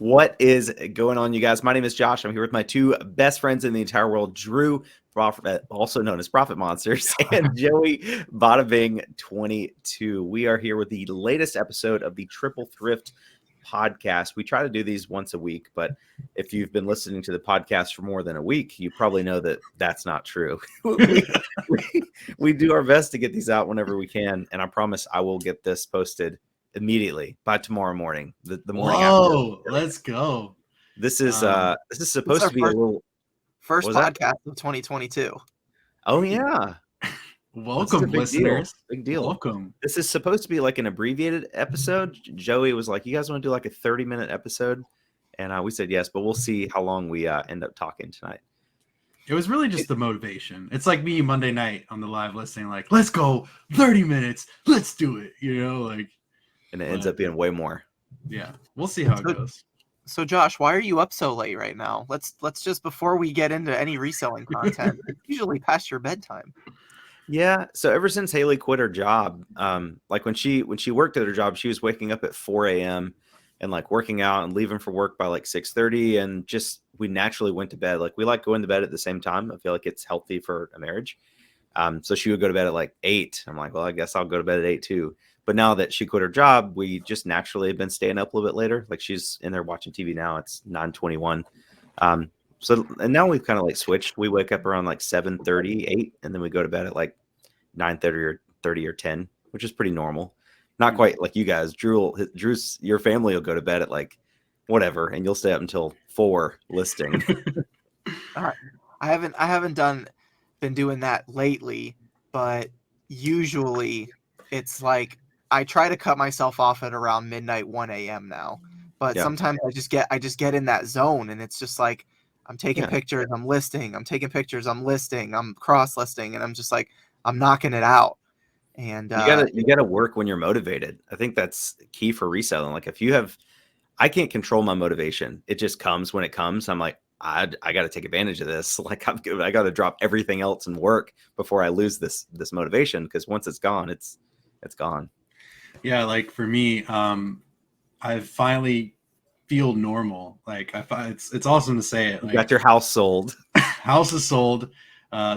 What is going on, you guys? My name is Josh. I'm here with my two best friends in the entire world, Drew, also known as Profit Monsters, and Joey, Bada Bing 22. We are here with the latest episode of the Triple Thrift podcast. We try to do these once a week, but if you've been listening to the podcast for more than a week, you probably know that that's not true. we do our best to get these out whenever we can, and I promise I will get this posted immediately by tomorrow morning. The morning after. Let's go. This is supposed to be a little first podcast of 2022. Oh yeah. Welcome, listeners. Big deal. Welcome. This is supposed to be like an abbreviated episode. Joey was like, "You guys want to do like a 30-minute episode?" And we said yes, but we'll see how long we end up talking tonight. It was really just the motivation. It's like me Monday night on the live listening, like, let's go 30 minutes. Let's do it. And it ends up being way more. Yeah, we'll see how it goes. So Josh, why are you up so late right now? Let's just, before we get into any reselling content, it's usually past your bedtime. Yeah. So ever since Haley quit her job, like when she worked at her job, she was waking up at 4 a.m. and like working out and leaving for work by like 6:30, and just we naturally went to bed. Like we like going to bed at the same time. I feel like it's healthy for a marriage. So she would go to bed at like 8. I'm like, well, I guess I'll go to bed at 8 too. But now that she quit her job, we just naturally have been staying up a little bit later. Like she's in there watching TV now. It's 9:21. And now we've kind of like switched. We wake up around like 7:30, 8, and then we go to bed at like 9:30 or 30 or 10, which is pretty normal. Not quite like you guys. Drew's your family will go to bed at like whatever, and you'll stay up until 4 listing. All right. I haven't been doing that lately, but usually it's like I try to cut myself off at around midnight, 1 a.m. now. But sometimes I just get in that zone, and it's just like I'm taking pictures, I'm listing, I'm taking pictures, I'm listing, I'm cross listing, and I'm just like I'm knocking it out. And you gotta work when you're motivated. I think that's key for reselling. Like I can't control my motivation. It just comes when it comes. I'm like, I got to take advantage of this. Like I got to drop everything else and work before I lose this motivation, because once it's gone, it's gone. Yeah, like for me, I finally feel normal. Like it's awesome to say it. You got your house sold. House is sold.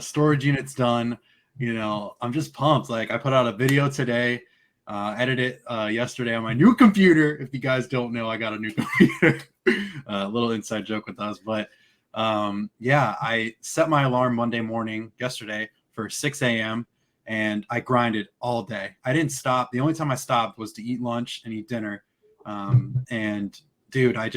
Storage unit's done. I'm just pumped. Like I put out a video today, edited it yesterday on my new computer. If you guys don't know, I got a new computer. A little inside joke with us, but I set my alarm Monday morning yesterday for 6 a.m. and I grinded all day. I didn't stop. The only time I stopped was to eat lunch and eat dinner. And dude, I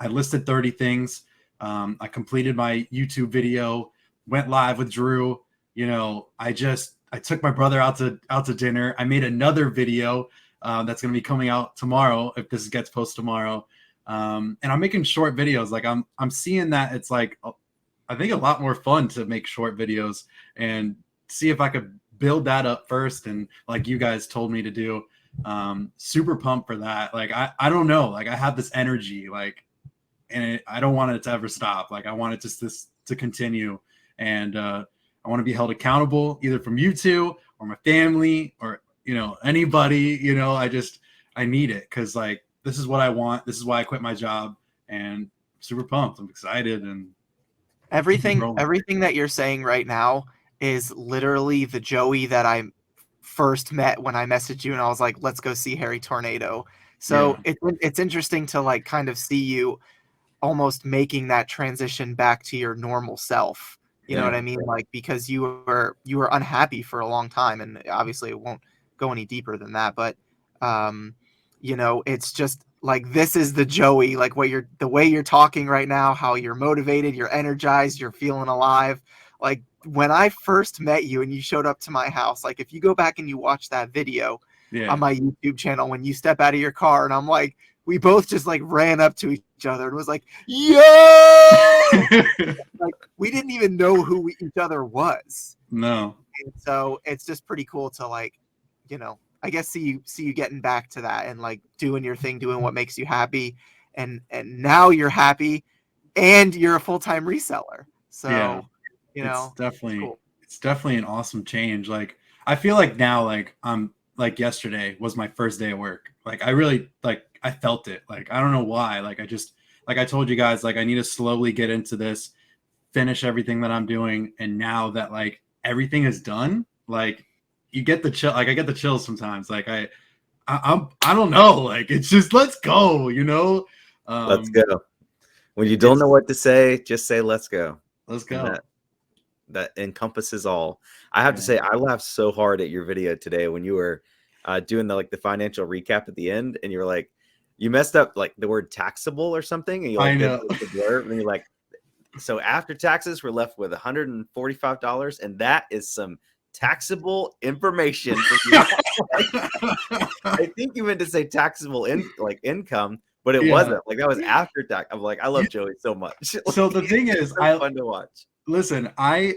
listed 30 things. I completed my YouTube video, went live with Drew. I took my brother out to dinner. I made another video that's going to be coming out tomorrow if this gets posted tomorrow. And I'm making short videos. Like I'm seeing that it's like I think a lot more fun to make short videos and see if I could build that up first. And like you guys told me to do, super pumped for that. Like I don't know. Like I have this energy, like, and I don't want it to ever stop. Like I want it this to continue, and I want to be held accountable either from you two or my family or anybody. I need it, because like this is what I want. This is why I quit my job, and super pumped. I'm excited, and everything that you're saying right now is literally the Joey that I first met when I messaged you and I was like, let's go see Harry Tornado. So it's interesting to like kind of see you almost making that transition back to your normal self. You know what I mean? Like, because you were unhappy for a long time, and obviously it won't go any deeper than that. But, it's just like, this is the Joey, like the way you're talking right now, how you're motivated, you're energized, you're feeling alive. Like when I first met you and you showed up to my house, like if you go back and you watch that video on my YouTube channel, when you step out of your car and I'm like, we both just like ran up to each other and was like, yo! Like we didn't even know who each other was. No. And so it's just pretty cool to like, I guess see you getting back to that and like doing your thing, doing what makes you happy. And now you're happy and you're a full-time reseller. So, it's definitely an awesome change. Like I feel like now, like I'm like yesterday was my first day of work. Like I really, like I felt it. Like I don't know why. Like like I told you guys, like I need to slowly get into this, finish everything that I'm doing. And now that like everything is done, like you get the chill, like I get the chills sometimes. Like I don't know, like it's just let's go, you know. Let's go. When you don't know what to say, just say let's go. Let's go. That encompasses all. I have to say, I laughed so hard at your video today when you were doing the financial recap at the end, and you were like, you messed up like the word taxable or something, and you like did the blurb, and you're like, so after taxes, we're left with $145, and that is some taxable information for you. I think you meant to say taxable income, but it wasn't. Like that was after tax. I'm like, I love Joey so much. So the thing is, fun to watch. Listen, I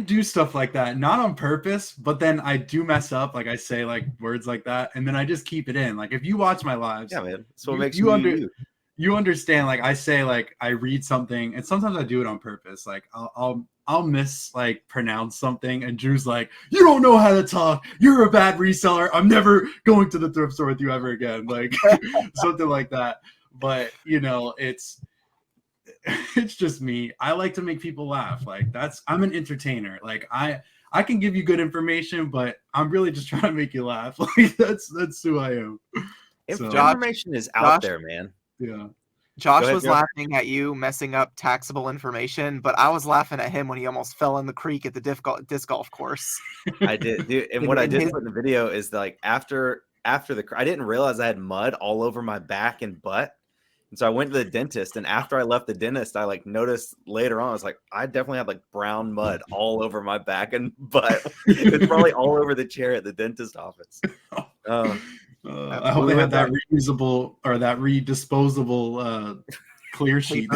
do stuff like that, not on purpose, but then I do mess up. Like I say like words like that, and then I just keep it in. Like if you watch my lives, yeah, man, that's what makes you you understand. Like I say, like I read something, and sometimes I do it on purpose. Like I'll miss like pronounce something, and Drew's like, "You don't know how to talk. You're a bad reseller. I'm never going to the thrift store with you ever again." Like something like that. But you know, it's just me. I like to make people laugh. Like I'm an entertainer. Like I can give you good information, but I'm really just trying to make you laugh. Like that's who I am. Information is out there, man. Yeah. Josh was laughing at you messing up taxable information, but I was laughing at him when he almost fell in the creek at the disc golf course. I did, dude. And what I did put in the video is like after I didn't realize I had mud all over my back and butt. And so I went to the dentist, and after I left the dentist, I like noticed later on, I was like, I definitely had like brown mud all over my back and butt. It's probably all over the chair at the dentist office. I hope they had that reusable or that redisposable clear sheet.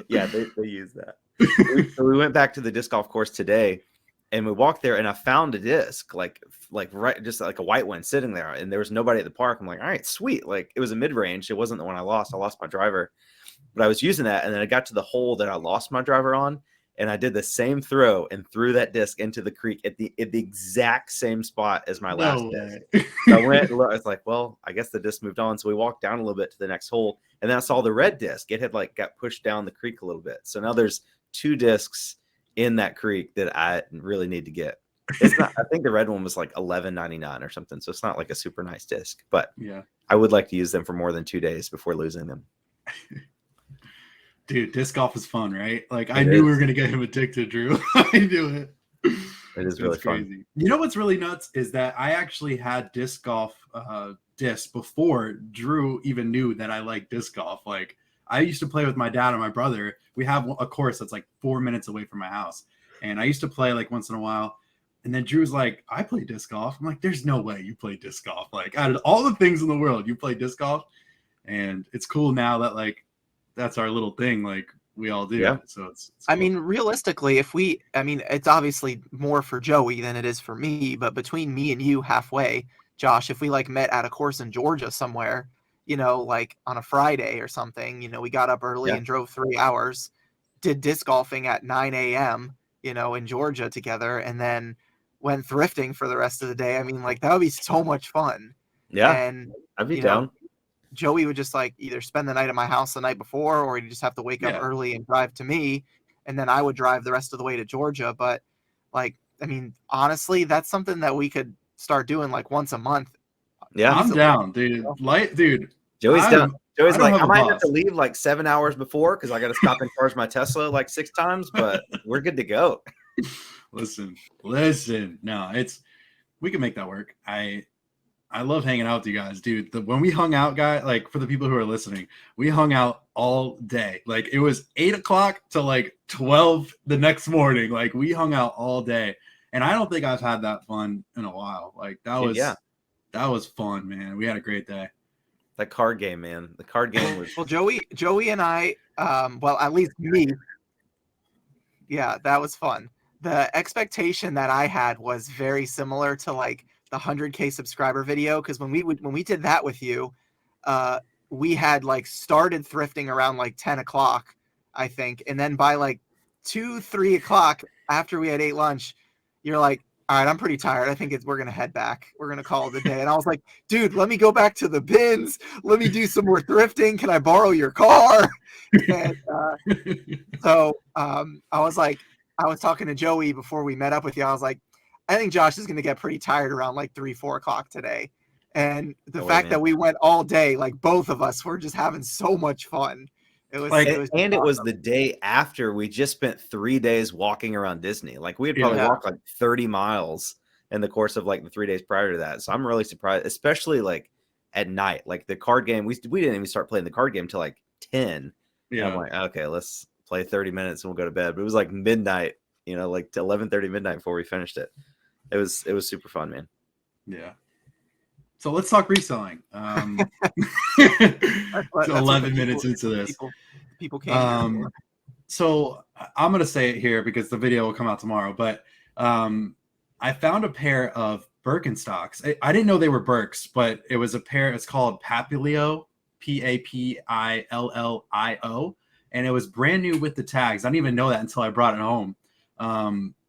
Yeah, they use that. So we went back to the disc golf course today, and we walked there, and I found a disc, like right, just like a white one sitting there, and there was nobody at the park. I'm like, all right, sweet. Like it was a mid-range. It wasn't the one I lost. I lost my driver, but I was using that, and then I got to the hole that I lost my driver on, and I did the same throw and threw that disc into the creek at the exact same spot as my last disc. So I went, I was like, well, I guess the disc moved on. So we walked down a little bit to the next hole, and then I saw the red disc. It had like got pushed down the creek a little bit. So now there's 2 discs in that creek that I really need to get. It's not, I think the red one was like $11.99 or something. So it's not like a super nice disc, but yeah, I would like to use them for more than 2 days before losing them. Dude, disc golf is fun, right? Like I knew we were gonna get him addicted, Drew. I knew it. It is really fun. You know what's really nuts is that I actually had disc golf discs before Drew even knew that I like disc golf. Like I used to play with my dad and my brother. We have a course that's like 4 minutes away from my house, and I used to play like once in a while. And then Drew's like, I play disc golf. I'm like, there's no way you play disc golf. Like out of all the things in the world, you play disc golf. And it's cool now that like that's our little thing. Like we all do. Yeah. So it's cool. I mean, realistically, it's obviously more for Joey than it is for me, but between me and you halfway, Josh, if we like met at a course in Georgia somewhere, you know, like on a Friday or something, you know, we got up early and drove 3 hours, did disc golfing at 9 a.m., you know, in Georgia together, and then went thrifting for the rest of the day. I mean, like that would be so much fun. Yeah. And I'd be down. Joey would just like either spend the night at my house the night before, or he'd just have to wake up early and drive to me. And then I would drive the rest of the way to Georgia. But like, I mean, honestly, that's something that we could start doing like once a month. Yeah. I'm down, dude. Dude. Joey's down. Joey's like, I might have to leave like 7 hours before because I got to stop and charge my Tesla like 6 times, but we're good to go. Listen. No, we can make that work. I love hanging out with you guys, dude. When we hung out, like for the people who are listening, we hung out all day. Like it was 8 o'clock to like 12 the next morning. Like we hung out all day, and I don't think I've had that fun in a while. Like that was fun, man. We had a great day. That card game, man. The card game was well. Joey and I, well, at least me. Yeah, that was fun. The expectation that I had was very similar to like the 100K subscriber video, because when we did that with you, we had like started thrifting around like 10 o'clock, I think, and then by like 2-3 o'clock after we had ate lunch, you're like, all right, I'm pretty tired. I think we're going to head back. We're going to call it a day. And I was like, dude, let me go back to the bins. Let me do some more thrifting. Can I borrow your car? And I was like, I was talking to Joey before we met up with you. I was like, I think Josh is going to get pretty tired around like 3-4 o'clock today. And the fact that we went all day, like both of us were just having so much fun. It was like, awesome. It was the day after we just spent 3 days walking around Disney. Like we had probably walked like 30 miles in the course of like the 3 days prior to that. So I'm really surprised, especially like at night, like the card game. We didn't even start playing the card game till like 10. Yeah. And I'm like, okay, let's play 30 minutes and we'll go to bed. But it was like midnight, like to 11:30 midnight before we finished it. It was super fun, man. Yeah. So let's talk reselling. 11 minutes into this. People can't. So I'm going to say it here because the video will come out tomorrow. But I found a pair of Birkenstocks. I didn't know they were Birks, but it was a pair. It's called Papillio, Papillio. And it was brand new with the tags. I didn't even know that until I brought it home.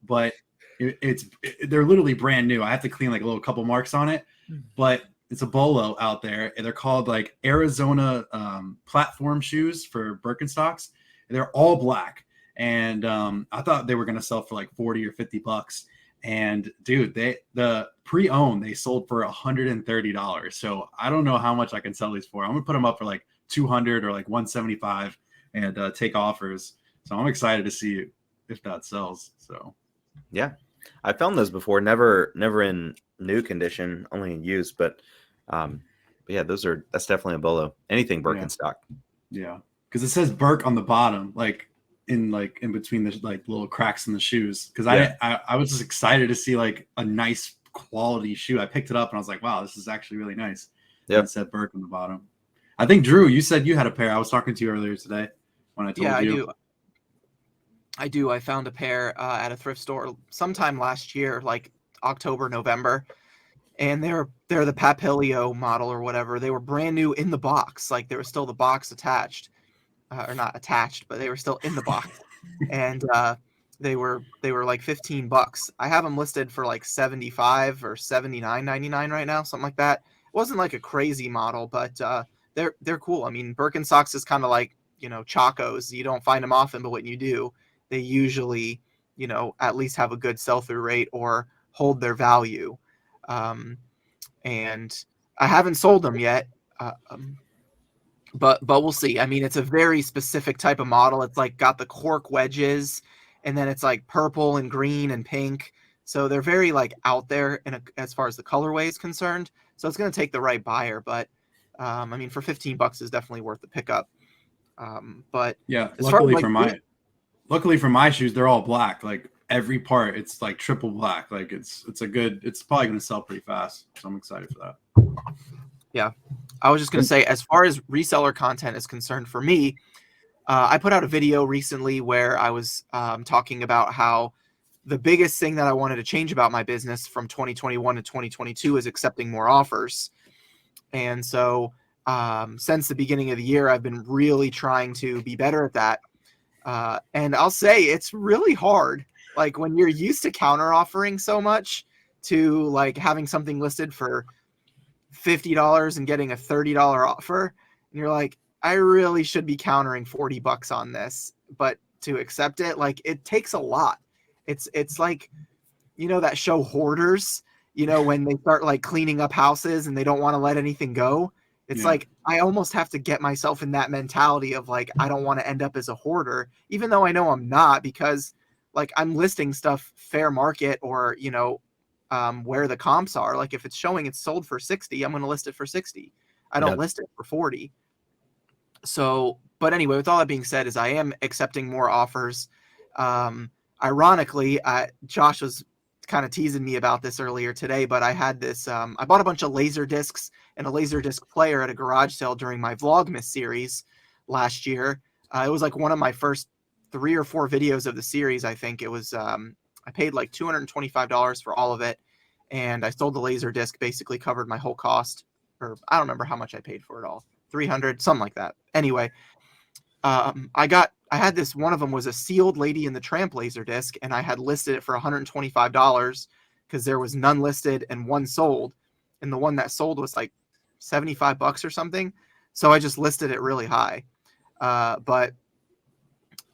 But they're literally brand new. I have to clean like a little couple marks on it. But it's a bolo out there, and they're called like Arizona platform shoes for Birkenstocks. And they're all black, and I thought they were gonna sell for like $40 or $50. And dude, the pre-owned they sold for $130. So I don't know how much I can sell these for. I'm gonna put them up for like 200 or like 175 and take offers. So I'm excited to see if that sells. So yeah, I found those before, never in new condition, only in use, but yeah, that's definitely a bolo. Anything Birkenstock. Yeah, because it says Birk on the bottom, like in between the like little cracks in the shoes. Because I was just excited to see like a nice quality shoe. I picked it up and I was like, wow, this is actually really nice. Yeah, it said Birk on the bottom. I think Drew, you said you had a pair. I was talking to you earlier today when I told you. I do. I found a pair at a thrift store sometime last year, like October, November. And they're the Papillio model or whatever. They were brand new in the box. Like there was still the box attached, or not attached, but they were still in the box. And they were like $15. I have them listed for like $75 or $79.99 right now, something like that. It wasn't like a crazy model, but they're cool. I mean, Birkenstocks is kind of like Chacos. You don't find them often, but when you do, they usually at least have a good sell-through rate or hold their value. And I haven't sold them yet, but we'll see. I mean, it's a very specific type of model. It's like got the cork wedges, and then it's like purple and green and pink. So they're very like out there as far as the colorway is concerned. So it's going to take the right buyer, but I mean, for $15 is definitely worth the pickup. But yeah, luckily for my shoes, they're all black. Like every part, it's like triple black. Like it's probably going to sell pretty fast. So I'm excited for that. Yeah. I was just going to say, as far as reseller content is concerned for me, I put out a video recently where I was talking about how the biggest thing that I wanted to change about my business from 2021 to 2022 is accepting more offers. And so since the beginning of the year, I've been really trying to be better at that. And I'll say it's really hard. Like when you're used to counter offering so much to like having something listed for $50 and getting a $30 offer, and you're like, I really should be countering $40 on this, but to accept it, like it takes a lot. It's like, that show Hoarders, when they start like cleaning up houses and they don't want to let anything go. It's like, I almost have to get myself in that mentality of like, I don't want to end up as a hoarder, even though I know I'm not, because like I'm listing stuff fair market or, where the comps are. Like if it's showing it's sold for 60, I'm going to list it for 60. I don't list it for 40. So, but anyway, with all that being said, is I am accepting more offers. Ironically, Josh was kind of teasing me about this earlier today, but I had this, I bought a bunch of laser discs and a laser disc player at a garage sale during my Vlogmas series last year. It was like one of my first 3 or 4 videos of the series. I think it was, I paid like $225 for all of it. And I sold the laser disc, basically covered my whole cost, or I don't remember how much I paid for it all. 300, something like that. Anyway, I had this, one of them was a sealed Lady in the Tramp laser disc, and I had listed it for $125 because there was none listed and one sold, and the one that sold was like $75 or something. So I just listed it really high. But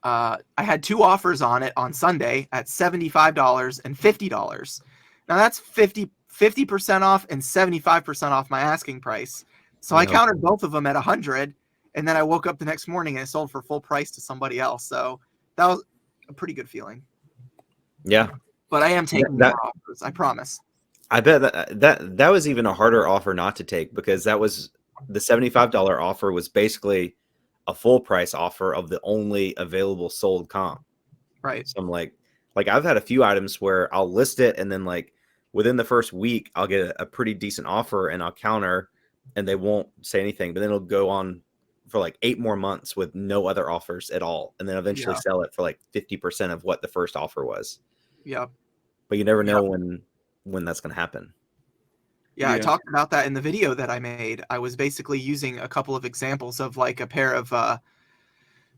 I had 2 offers on it on Sunday at $75 and $50. Now that's 50% off and 75% off my asking price. So I countered both of them at 100, and then I woke up the next morning and it sold for full price to somebody else. So that was a pretty good feeling. Yeah. But I am taking more offers, I promise. I bet that was even a harder offer not to take, because that was the $75 offer was basically a full price offer of the only available sold comp. Right. So I'm like I've had a few items where I'll list it, and then like within the first week I'll get a pretty decent offer and I'll counter and they won't say anything, but then it'll go on for like 8 more months with no other offers at all, and then eventually sell it for like 50% of what the first offer was. Yeah. But you never know when that's going to happen. Yeah, I talked about that in the video that I made. I was basically using a couple of examples of like a pair of I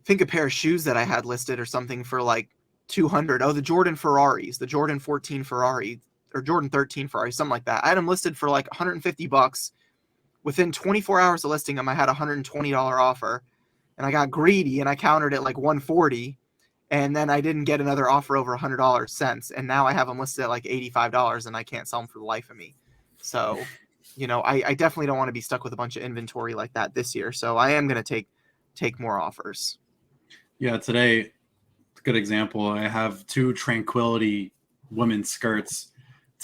think a pair of shoes that I had listed or something for like 200. Oh, the Jordan Ferraris, the Jordan 14 Ferrari or Jordan 13 Ferrari, something like that. I had them listed for like $150. Within 24 hours of listing them, I had a $120 offer, and I got greedy and I countered it like 140, and then I didn't get another offer over $100 since, and now I have them listed at like $85 and I can't sell them for the life of me. So, I definitely don't want to be stuck with a bunch of inventory like that this year. So I am going to take more offers. Yeah, today, good example. I have 2 Tranquility women's skirts.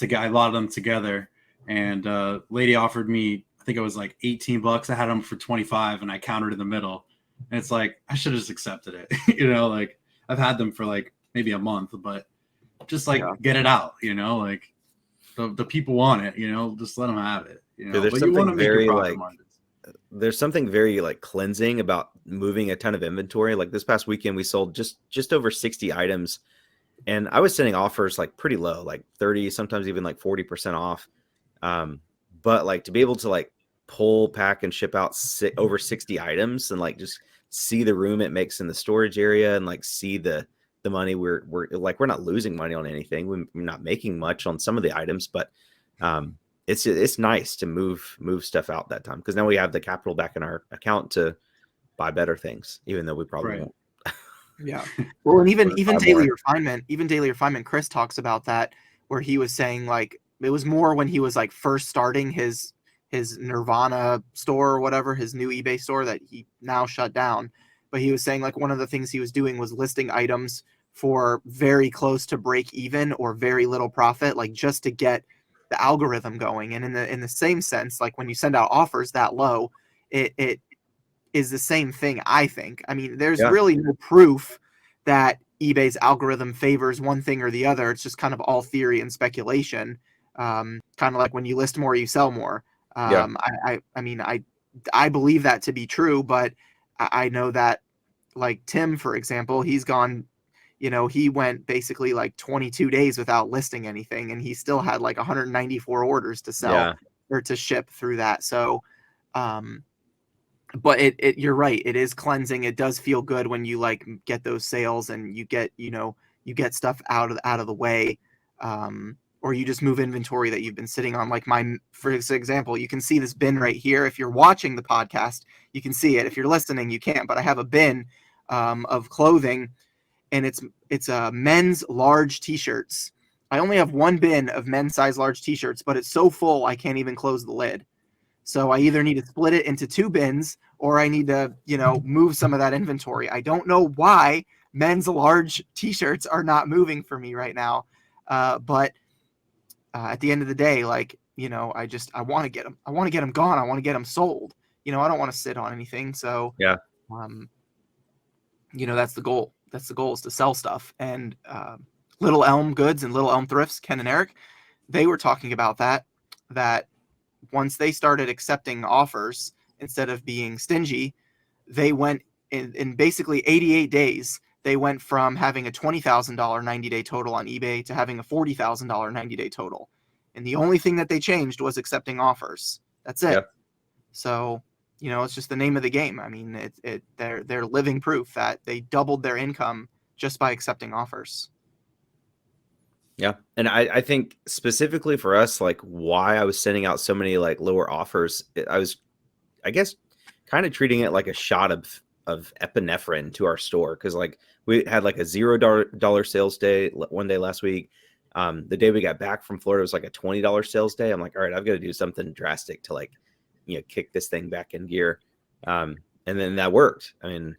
I bought them together, and lady offered me, I think it was like $18. I had them for 25, and I countered in the middle. And it's like, I should have just accepted it. Like I've had them for like maybe a month, but just like get it out. Like the people want it. Just let them have it. There's but something you want to make very your profit margins. There's something very like cleansing about moving a ton of inventory. Like this past weekend, we sold just over 60 items, and I was sending offers like pretty low, like 30, sometimes even like 40% off. But like to be able to like pull, pack, and ship out over 60 items, and like just see the room it makes in the storage area, and like see the money we're not losing money on anything. We're not making much on some of the items, but it's nice to move stuff out that time, because now we have the capital back in our account to buy better things, even though we probably won't. Yeah. Well, and even daily refinement, Chris talks about that, where he was saying like it was more when he was like first starting his Nirvana store or whatever, his new eBay store that he now shut down. But he was saying like one of the things he was doing was listing items for very close to break even or very little profit, like just to get the algorithm going. And in the same sense, like when you send out offers that low, it is the same thing, I think. I mean, there's really no proof that eBay's algorithm favors one thing or the other. It's just kind of all theory and speculation. Kind of like when you list more, you sell more. I mean, I believe that to be true, but I know that like Tim, for example, he's gone, he went basically like 22 days without listing anything, and he still had like 194 orders to sell or to ship through that. So, but you're right. It is cleansing. It does feel good when you like get those sales and you get, you get stuff out of the way. Or you just move inventory that you've been sitting on. Like for example, you can see this bin right here. If you're watching the podcast, you can see it. If you're listening, you can't, but I have a bin of clothing, and it's men's large t-shirts. I only have one bin of men's size large t-shirts, but it's so full I can't even close the lid. So I either need to split it into 2 bins, or I need to, move some of that inventory. I don't know why men's large t-shirts are not moving for me right now. But at the end of the day, like, I want to get them. I want to get them gone. I want to get them sold. I don't want to sit on anything. So, that's the goal. That's the goal, is to sell stuff. And Little Elm Goods and Little Elm Thrifts, Ken and Eric, they were talking about that once they started accepting offers instead of being stingy, they went in basically 88 days. They went from having a $20,000 90-day total on eBay to having a $40,000 90-day total. And the only thing that they changed was accepting offers. That's it. Yep. So, it's just the name of the game. I mean, they're living proof that they doubled their income just by accepting offers. Yeah. And I think specifically for us, like why I was sending out so many like lower offers, I was, I guess, kind of treating it like a shot of epinephrine to our store. Cause like we had like a $0 sales day one day last week. The day we got back from Florida was like a $20 sales day. I'm like, all right, I've got to do something drastic to like, kick this thing back in gear. And then that worked. I mean,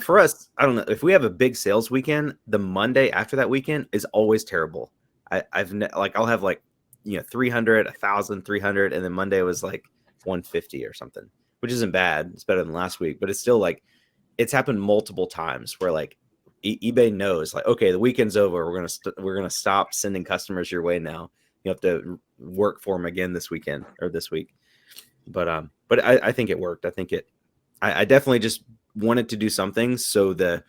for us, I don't know if we have a big sales weekend, the Monday after that weekend is always terrible. I'll have like, 300, 1,000, 300. And then Monday was like 150 or something, which isn't bad. It's better than last week, but it's still like, it's happened multiple times where like eBay knows like, okay, the weekend's over. We're going to stop sending customers your way now. You have to work for them again this weekend or this week. But I think it worked. I definitely just wanted to do something so the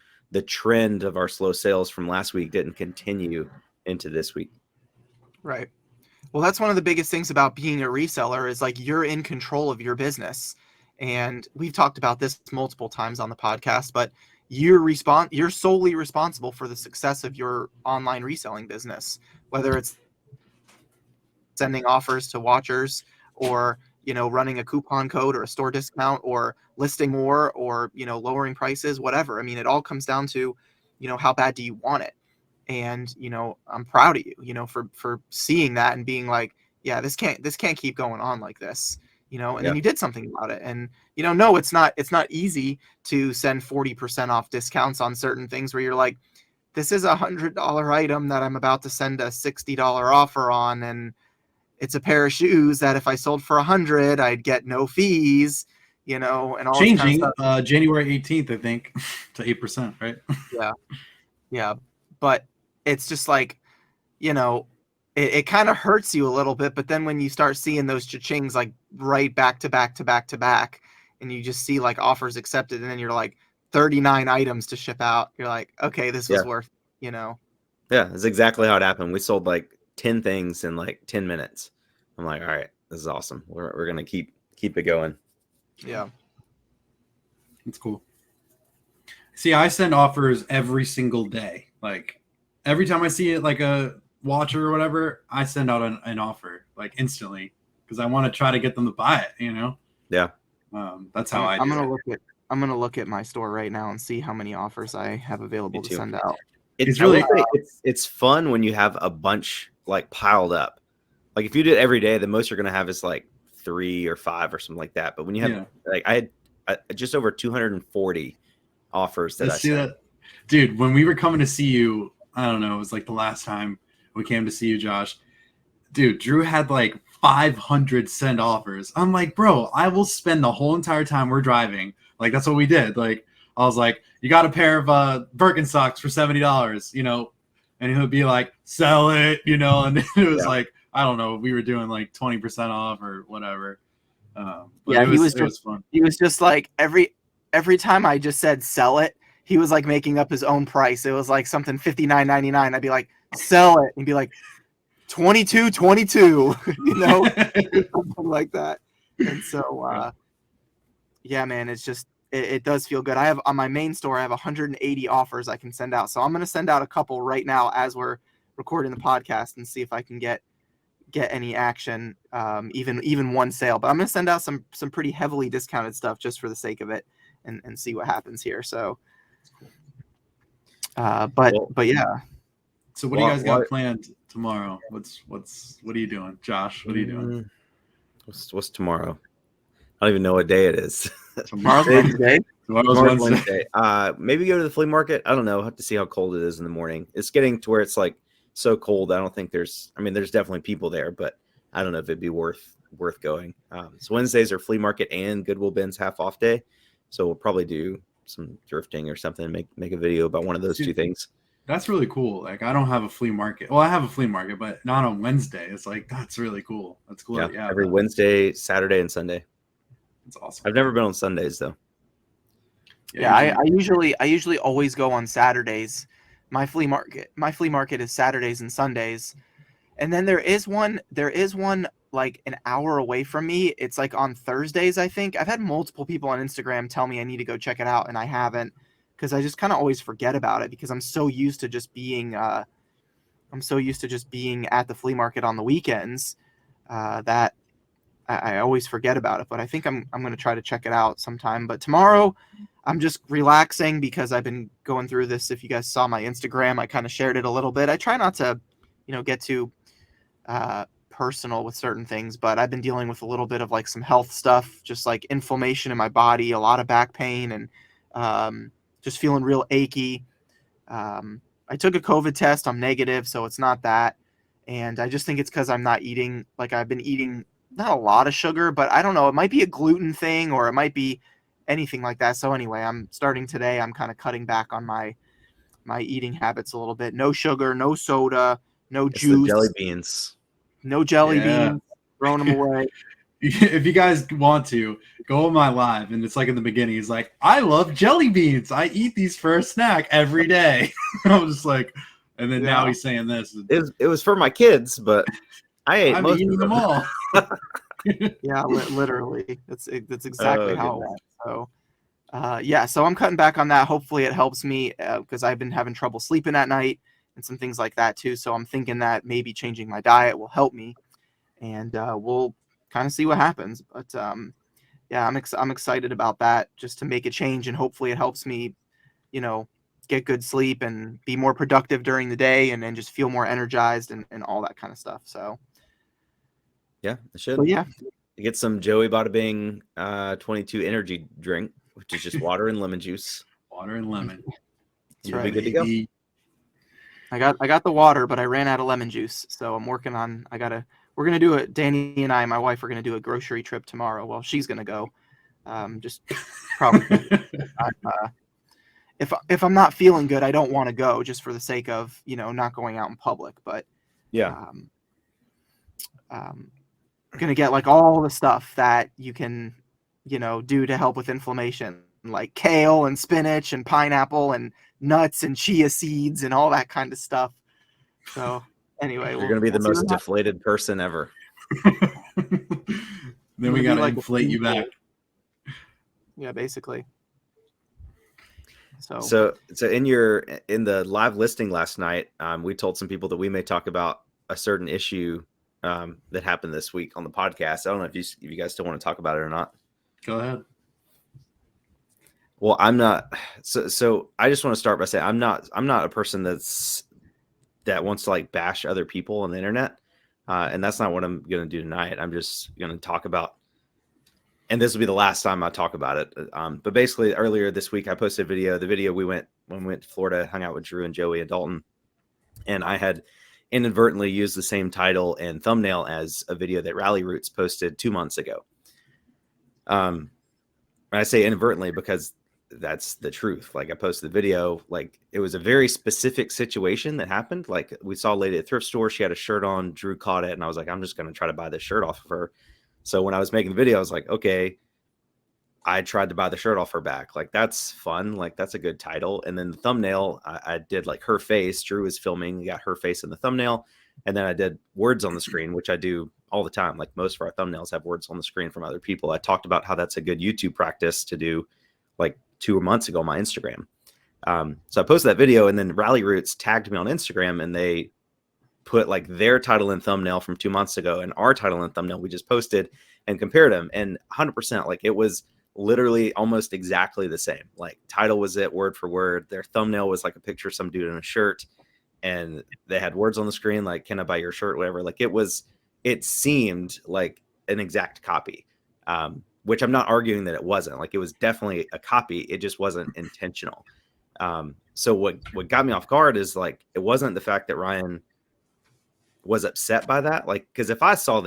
trend of our slow sales from last week didn't continue into this week. Right. Well, that's one of the biggest things about being a reseller is like you're in control of your business. And we've talked about this multiple times on the podcast, but you're solely responsible for the success of your online reselling business, whether it's sending offers to watchers or, running a coupon code or a store discount or listing more or, lowering prices, whatever. I mean, it all comes down to, how bad do you want it? And, I'm proud of you, for seeing that and being like, yeah, this can't keep going on like this, and then you did something about it. And, no, it's not easy to send 40% off discounts on certain things where you're like, this is $100 item that I'm about to send a $60 offer on. And it's a pair of shoes that if I sold for 100, I'd get no fees, and all Changing this kind of stuff. January 18th, I think, to 8%, right? Yeah. Yeah. But it's just like, it kind of hurts you a little bit. But then when you start seeing those cha-chings like right back to back to back to back, and you just see like offers accepted, and then you're like 39 items to ship out, you're like, okay, this was worth, Yeah, that's exactly how it happened. We sold like 10 things in like 10 minutes. I'm like, all right, this is awesome. We're gonna keep it going. Yeah. It's cool. See, I send offers every single day. Like every time I see it, like a watcher or whatever, I send out an offer like instantly because I want to try to get them to buy it. Yeah. That's how I do it. I'm gonna look at my store right now and see how many offers I have available to send out. It's fun when you have a bunch like piled up. Like if you do it every day, the most you're gonna have is like 3 or 5 or something like that. But when you have like I had just over 240 offers that I see sent. that, dude. When we were coming to see you, I don't know, it was like the last time we came to see you, Josh. Dude, Drew had like 500 send offers. I'm like, bro, I will spend the whole entire time we're driving. Like that's what we did. Like I was like, you got a pair of Birkenstocks for $70, and he would be like, sell it, and it was like, I don't know, we were doing like 20% off or whatever. But it was fun. He was just like every time I just said sell it, he was like making up his own price. It was like something $59.99. I'd be like, sell it, and he'd be like $22.22, something like that. And so yeah, man, it's just it does feel good. I have on my main store, I have 180 offers I can send out. So I'm going to send out a couple right now as we're recording the podcast and see if I can get any action, even one sale. But I'm going to send out some pretty heavily discounted stuff just for the sake of it and see what happens here. So, but yeah. So what do you guys got planned tomorrow? What are you doing, Josh? What are you doing? What's tomorrow? I don't even know what day it is. Tomorrow's Wednesday. Tomorrow's Wednesday. Maybe go to the flea market. I don't know. I'll have to see how cold it is in the morning. It's getting to where it's like so cold. I don't think there's definitely people there, but I don't know if it'd be worth going. So Wednesdays are flea market and Goodwill Ben's half off day. So we'll probably do some thrifting or something, make a video about one of those two things. That's really cool. Like I don't have a flea market. Well, I have a flea market, but not on Wednesday. It's like, that's really cool. That's cool. Yeah, every Wednesday, Saturday, and Sunday. That's awesome. I've never been on Sundays though. Yeah, I usually always go on Saturdays. My flea market is Saturdays and Sundays. And then there is one like an hour away from me. It's like on Thursdays, I think. I've had multiple people on Instagram tell me I need to go check it out, and I haven't, because I just kind of always forget about it because I'm so used to just being I'm so used to just being at the flea market on the weekends that I always forget about it. But I think I'm going to try to check it out sometime. But tomorrow, I'm just relaxing because I've been going through this. If you guys saw my Instagram, I kind of shared it a little bit. I try not to, get too personal with certain things, but I've been dealing with a little bit of like some health stuff, just like inflammation in my body, a lot of back pain, and just feeling real achy. I took a COVID test. I'm negative, so it's not that. And I just think it's because I'm not eating, like I've been eating not a lot of sugar, but I don't know. It might be a gluten thing or it might be anything like that. So anyway, I'm starting today. I'm kind of cutting back on my eating habits a little bit. No sugar, no soda, no It's the juice, jelly beans. no jelly Yeah. beans, throwing them away. If you guys want to go on my live, and it's like in the beginning, he's like, I love jelly beans. I eat these for a snack every day. I was just like, and then now he's saying this. It was for my kids, but I ate I'm most eating of them all. Yeah, literally. That's exactly how it went. So, so I'm cutting back on that. Hopefully it helps me because I've been having trouble sleeping at night and some things like that too. So I'm thinking that maybe changing my diet will help me, and we'll kind of see what happens. But I'm excited about that, just to make a change, and hopefully it helps me, get good sleep and be more productive during the day, and then just feel more energized and all that kind of stuff. So yeah, it should. so yeah, You get some Joey Bada Bing 22 energy drink, which is just water and lemon juice. Water and lemon. That's You'll right. be good to go. I got the water, but I ran out of lemon juice, so I'm working on. We're gonna do it. Danny and I, my wife, are gonna do a grocery trip tomorrow. Well, she's gonna go. Just probably. If I'm not feeling good, I don't want to go just for the sake of not going out in public. But Yeah, gonna get like all the stuff that you can do to help with inflammation, like kale and spinach and pineapple and nuts and chia seeds and all that kind of stuff. So anyway, you're gonna be the most deflated person ever. Then we gotta inflate you back. Yeah, basically. So in the live listing last night, we told some people that we may talk about a certain issue that happened this week on the podcast. I don't know if you guys still want to talk about it or not. Go ahead. Well, I'm not. So I just want to start by saying I'm not a person that wants to like bash other people on the internet, and that's not what I'm going to do tonight. I'm just going to talk about, and this will be the last time I talk about it. But basically, earlier this week, I posted a video. The video when we went to Florida, hung out with Drew and Joey and Dalton, and I had inadvertently used the same title and thumbnail as a video that Rally Roots posted 2 months ago. I say inadvertently because that's the truth. Like I posted the video, like it was a very specific situation that happened. Like we saw a lady at a thrift store. She had a shirt on. Drew caught it. And I was like, I'm just going to try to buy this shirt off of her. So when I was making the video, I was like, okay, I tried to buy the shirt off her back. Like that's fun. Like that's a good title. And then the thumbnail, I did like her face. Drew was filming, got her face in the thumbnail. And then I did words on the screen, which I do all the time. Like most of our thumbnails have words on the screen from other people. I talked about how that's a good YouTube practice to do like 2 months ago on my Instagram. So I posted that video, and then Rally Roots tagged me on Instagram, and they put like their title and thumbnail from 2 months ago and our title and thumbnail we just posted and compared them. And 100%, like it was literally almost exactly the same. Like title was it word for word. Their thumbnail was like a picture of some dude in a shirt, and they had words on the screen like, can I buy your shirt, whatever. Like it seemed like an exact copy, which I'm not arguing that it wasn't. Like it was definitely a copy. It just wasn't intentional. So what got me off guard is like, it wasn't the fact that Ryan was upset by that. Like, cause if I saw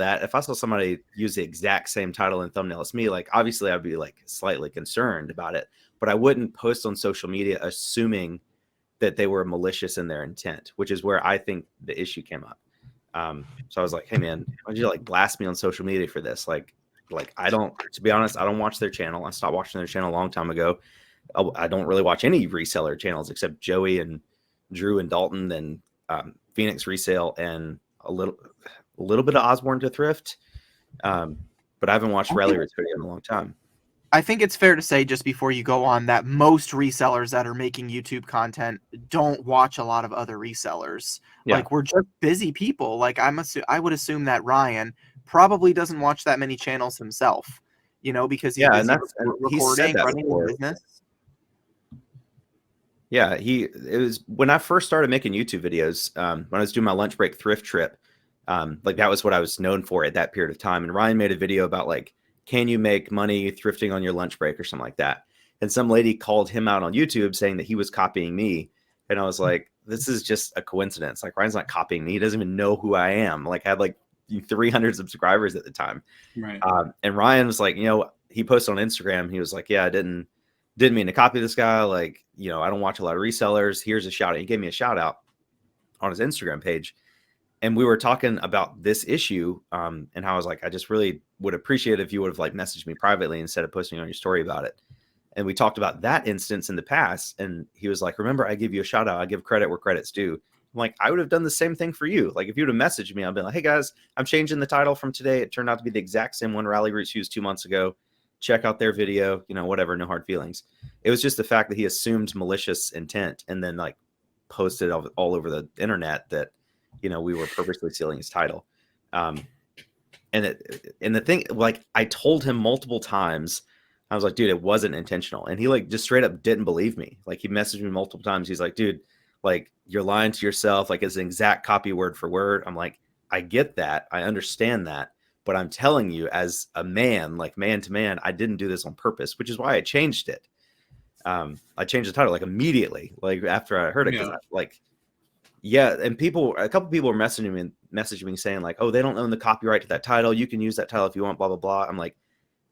somebody use the exact same title and thumbnail as me, like obviously I'd be like slightly concerned about it, but I wouldn't post on social media assuming that they were malicious in their intent, which is where I think the issue came up. So I was like, hey man, why don't you like blast me on social media for this? Like I don't, to be honest, I don't watch their channel. I stopped watching their channel a long time ago. I don't really watch any reseller channels except Joey and Drew and Dalton and Phoenix Resale and a little bit of Osborne to Thrift. But I haven't watched Rally Roots video in a long time. I think it's fair to say, just before you go on, that most resellers that are making YouTube content don't watch a lot of other resellers. Yeah. Like, we're just busy people. Like, I would assume that Ryan probably doesn't watch that many channels himself, because he's busy and he said recording, that running his before. business. Yeah, it was when I first started making YouTube videos, when I was doing my lunch break thrift trip, like that was what I was known for at that period of time. And Ryan made a video about like, can you make money thrifting on your lunch break or something like that? And some lady called him out on YouTube saying that he was copying me. And I was like, this is just a coincidence. Like, Ryan's not copying me. He doesn't even know who I am. Like, I had like 300 subscribers at the time. Right. And Ryan was like, he posted on Instagram. He was like, yeah, I didn't mean to copy this guy. Like, I don't watch a lot of resellers. Here's a shout out. He gave me a shout out on his Instagram page. And we were talking about this issue, and how I was like, I just really would appreciate if you would have like messaged me privately instead of posting on your story about it. And we talked about that instance in the past. And he was like, remember, I give you a shout out. I give credit where credit's due. I'm like, I would have done the same thing for you. Like, if you would have messaged me, I'd be like, hey guys, I'm changing the title from today. It turned out to be the exact same one Rally Roots used 2 months ago. Check out their video, whatever, no hard feelings. It was just the fact that he assumed malicious intent and then like posted all over the internet that, we were purposely stealing his title. And the thing, like, I told him multiple times, I was like, dude, it wasn't intentional. And he like just straight up didn't believe me. Like, he messaged me multiple times. He's like, dude, like, you're lying to yourself. Like, it's an exact copy word for word. I'm like, I get that. I understand that. But I'm telling you, as a man, like man to man, I didn't do this on purpose, which is why I changed it. I changed the title like immediately, like after I heard it, because and a couple people were messaging me saying like, oh, they don't own the copyright to that title. You can use that title if you want, blah, blah, blah. I'm like,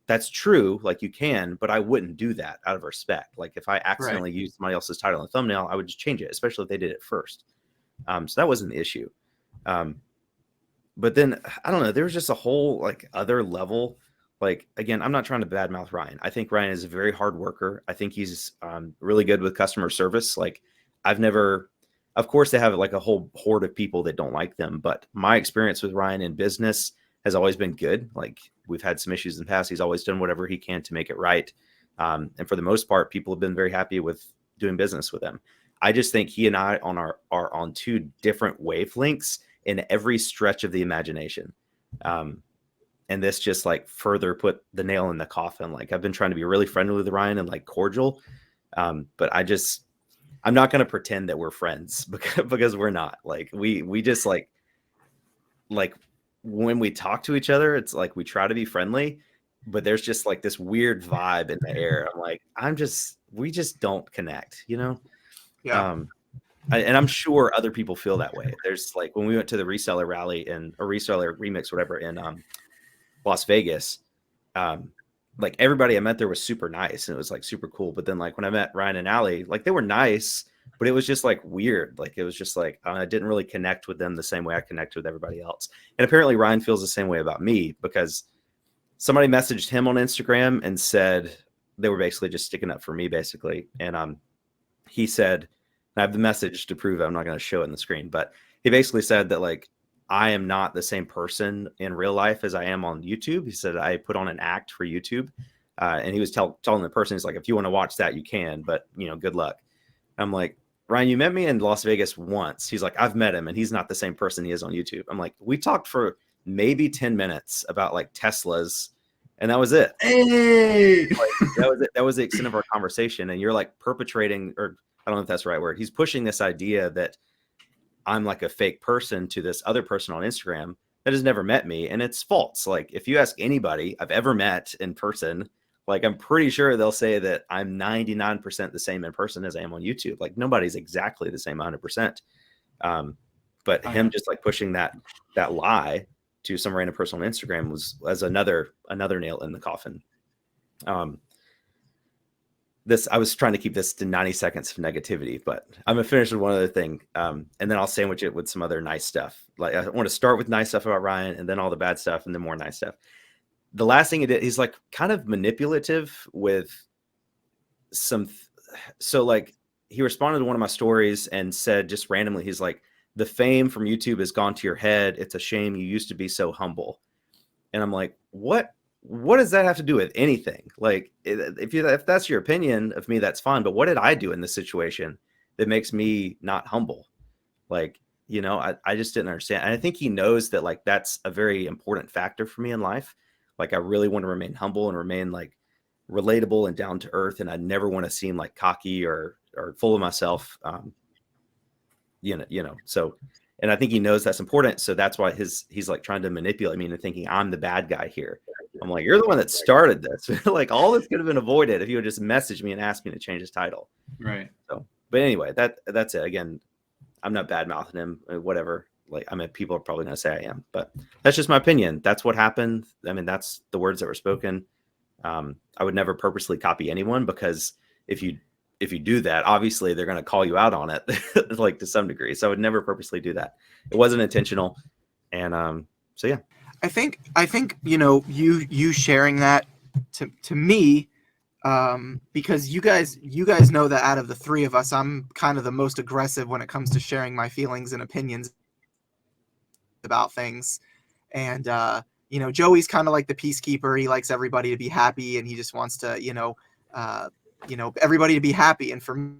that's true. Like, you can, but I wouldn't do that out of respect. Like, if I accidentally used somebody else's title in the thumbnail, I would just change it, especially if they did it first. So that wasn't the issue. But then I don't know, there was just a whole like other level. Like, again, I'm not trying to badmouth Ryan. I think Ryan is a very hard worker. I think he's really good with customer service. Like, of course they have like a whole horde of people that don't like them, but my experience with Ryan in business has always been good. Like, we've had some issues in the past. He's always done whatever he can to make it right. And for the most part, people have been very happy with doing business with him. I just think he and I are on two different wavelengths in every stretch of the imagination. And this just like further put the nail in the coffin. Like, I've been trying to be really friendly with Ryan and like cordial. But I'm not going to pretend that we're friends because we're not. Like, we just like when we talk to each other, it's like we try to be friendly, but there's just like this weird vibe in the air. I'm like, we just don't connect, Yeah. And I'm sure other people feel that way. There's like, when we went to the reseller rally and a reseller remix, whatever, in Las Vegas, like, everybody I met there was super nice and it was like super cool. But then like when I met Ryan and Allie, like, they were nice, but it was just like weird. Like, it was just like, I didn't really connect with them the same way I connected with everybody else. And apparently Ryan feels the same way about me, because somebody messaged him on Instagram and said they were basically just sticking up for me, basically. And he said, I have the message to prove it. I'm not going to show it on the screen, but he basically said that like, I am not the same person in real life as I am on YouTube. He said I put on an act for YouTube, and he was telling the person, he's like, if you want to watch that, you can, but good luck. I'm like, Ryan, you met me in Las Vegas once. He's like, I've met him, and he's not the same person he is on YouTube. I'm like, we talked for maybe 10 minutes about like Teslas, and that was it. Hey, like, that was the extent of our conversation. And you're like perpetrating, or I don't know if that's the right word. He's pushing this idea that I'm like a fake person to this other person on Instagram that has never met me, and it's false. Like, if you ask anybody I've ever met in person, like, I'm pretty sure they'll say that I'm 99% the same in person as I am on YouTube. Like, nobody's exactly the same 100%. But him just like pushing that lie to some random person on Instagram was another nail in the coffin. I was trying to keep this to 90 seconds of negativity, but I'm gonna finish with one other thing, and then I'll sandwich it with some other nice stuff. Like, I want to start with nice stuff about Ryan, and then all the bad stuff, and then more nice stuff. The last thing he did, he's like kind of manipulative with so like, he responded to one of my stories and said just randomly, he's like, the fame from YouTube has gone to your head. It's a shame. You used to be so humble. And I'm like, what what does that have to do with anything? Like, if that's your opinion of me, that's fine. But what did I do in this situation that makes me not humble? Like, I just didn't understand. And I think he knows that, like, that's a very important factor for me in life. Like, I really want to remain humble and remain like relatable and down to earth. And I never want to seem like cocky or full of myself. So, and I think he knows that's important. So that's why he's like trying to manipulate me into thinking I'm the bad guy here. I'm like, you're the one that started this. Like, all this could have been avoided if you would just message me and ask me to change his title. Right. So, but anyway, that's it. Again, I'm not bad mouthing him, whatever. Like, I mean, people are probably going to say I am, but that's just my opinion. That's what happened. I mean, that's the words that were spoken. I would never purposely copy anyone, because if you do that, obviously they're going to call you out on it, like, to some degree. So I would never purposely do that. It wasn't intentional. And so, yeah. I think, you sharing that to me, because you guys know that out of the three of us, I'm kind of the most aggressive when it comes to sharing my feelings and opinions about things. And, Joey's kind of like the peacekeeper. He likes everybody to be happy, and he just wants to, everybody to be happy. And for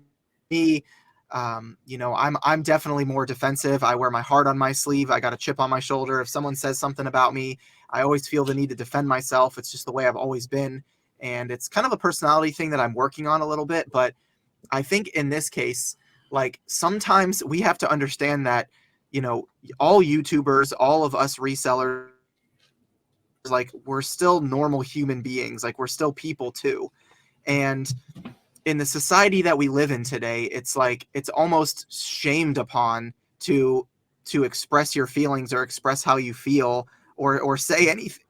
me, I'm definitely more defensive. I wear my heart on my sleeve. I got a chip on my shoulder. If someone says something about me, I always feel the need to defend myself. It's just the way I've always been. And it's kind of a personality thing that I'm working on a little bit. But I think in this case, like, sometimes we have to understand that, all YouTubers, all of us resellers, like, we're still normal human beings. Like, we're still people too. And in the society that we live in today, it's like, it's almost shamed upon to express your feelings or express how you feel, or say anything,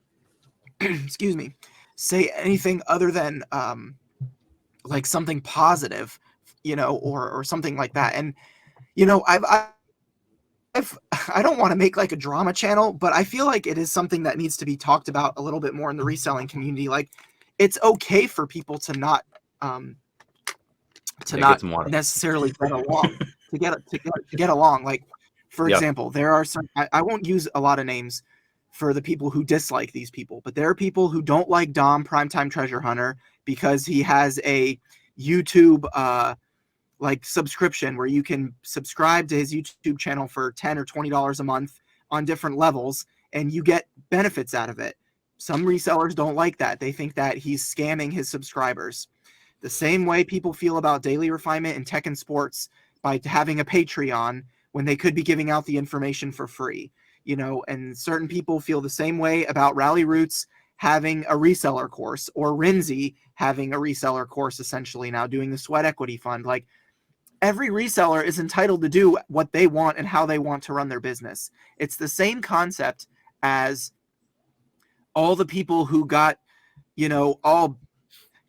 excuse me, say anything other than like something positive, or something like that. And, I don't want to make like a drama channel, but I feel like it is something that needs to be talked about a little bit more in the reselling community. Like, it's okay for people to not necessarily get along, to get along. Like, for example, there are some, I won't use a lot of names for the people who dislike these people, but there are people who don't like Dom Primetime Treasure Hunter because he has a YouTube like subscription where you can subscribe to his YouTube channel for $10 or $20 a month on different levels, and you get benefits out of it. Some resellers don't like that. They think that he's scamming his subscribers. The same way people feel about Daily Refinement and Tech and Sports by having a Patreon when they could be giving out the information for free. And certain people feel the same way about Rally Roots having a reseller course, or Renzi having a reseller course, essentially now doing the sweat equity fund. Like, every reseller is entitled to do what they want and how they want to run their business. It's the same concept as all the people who got, all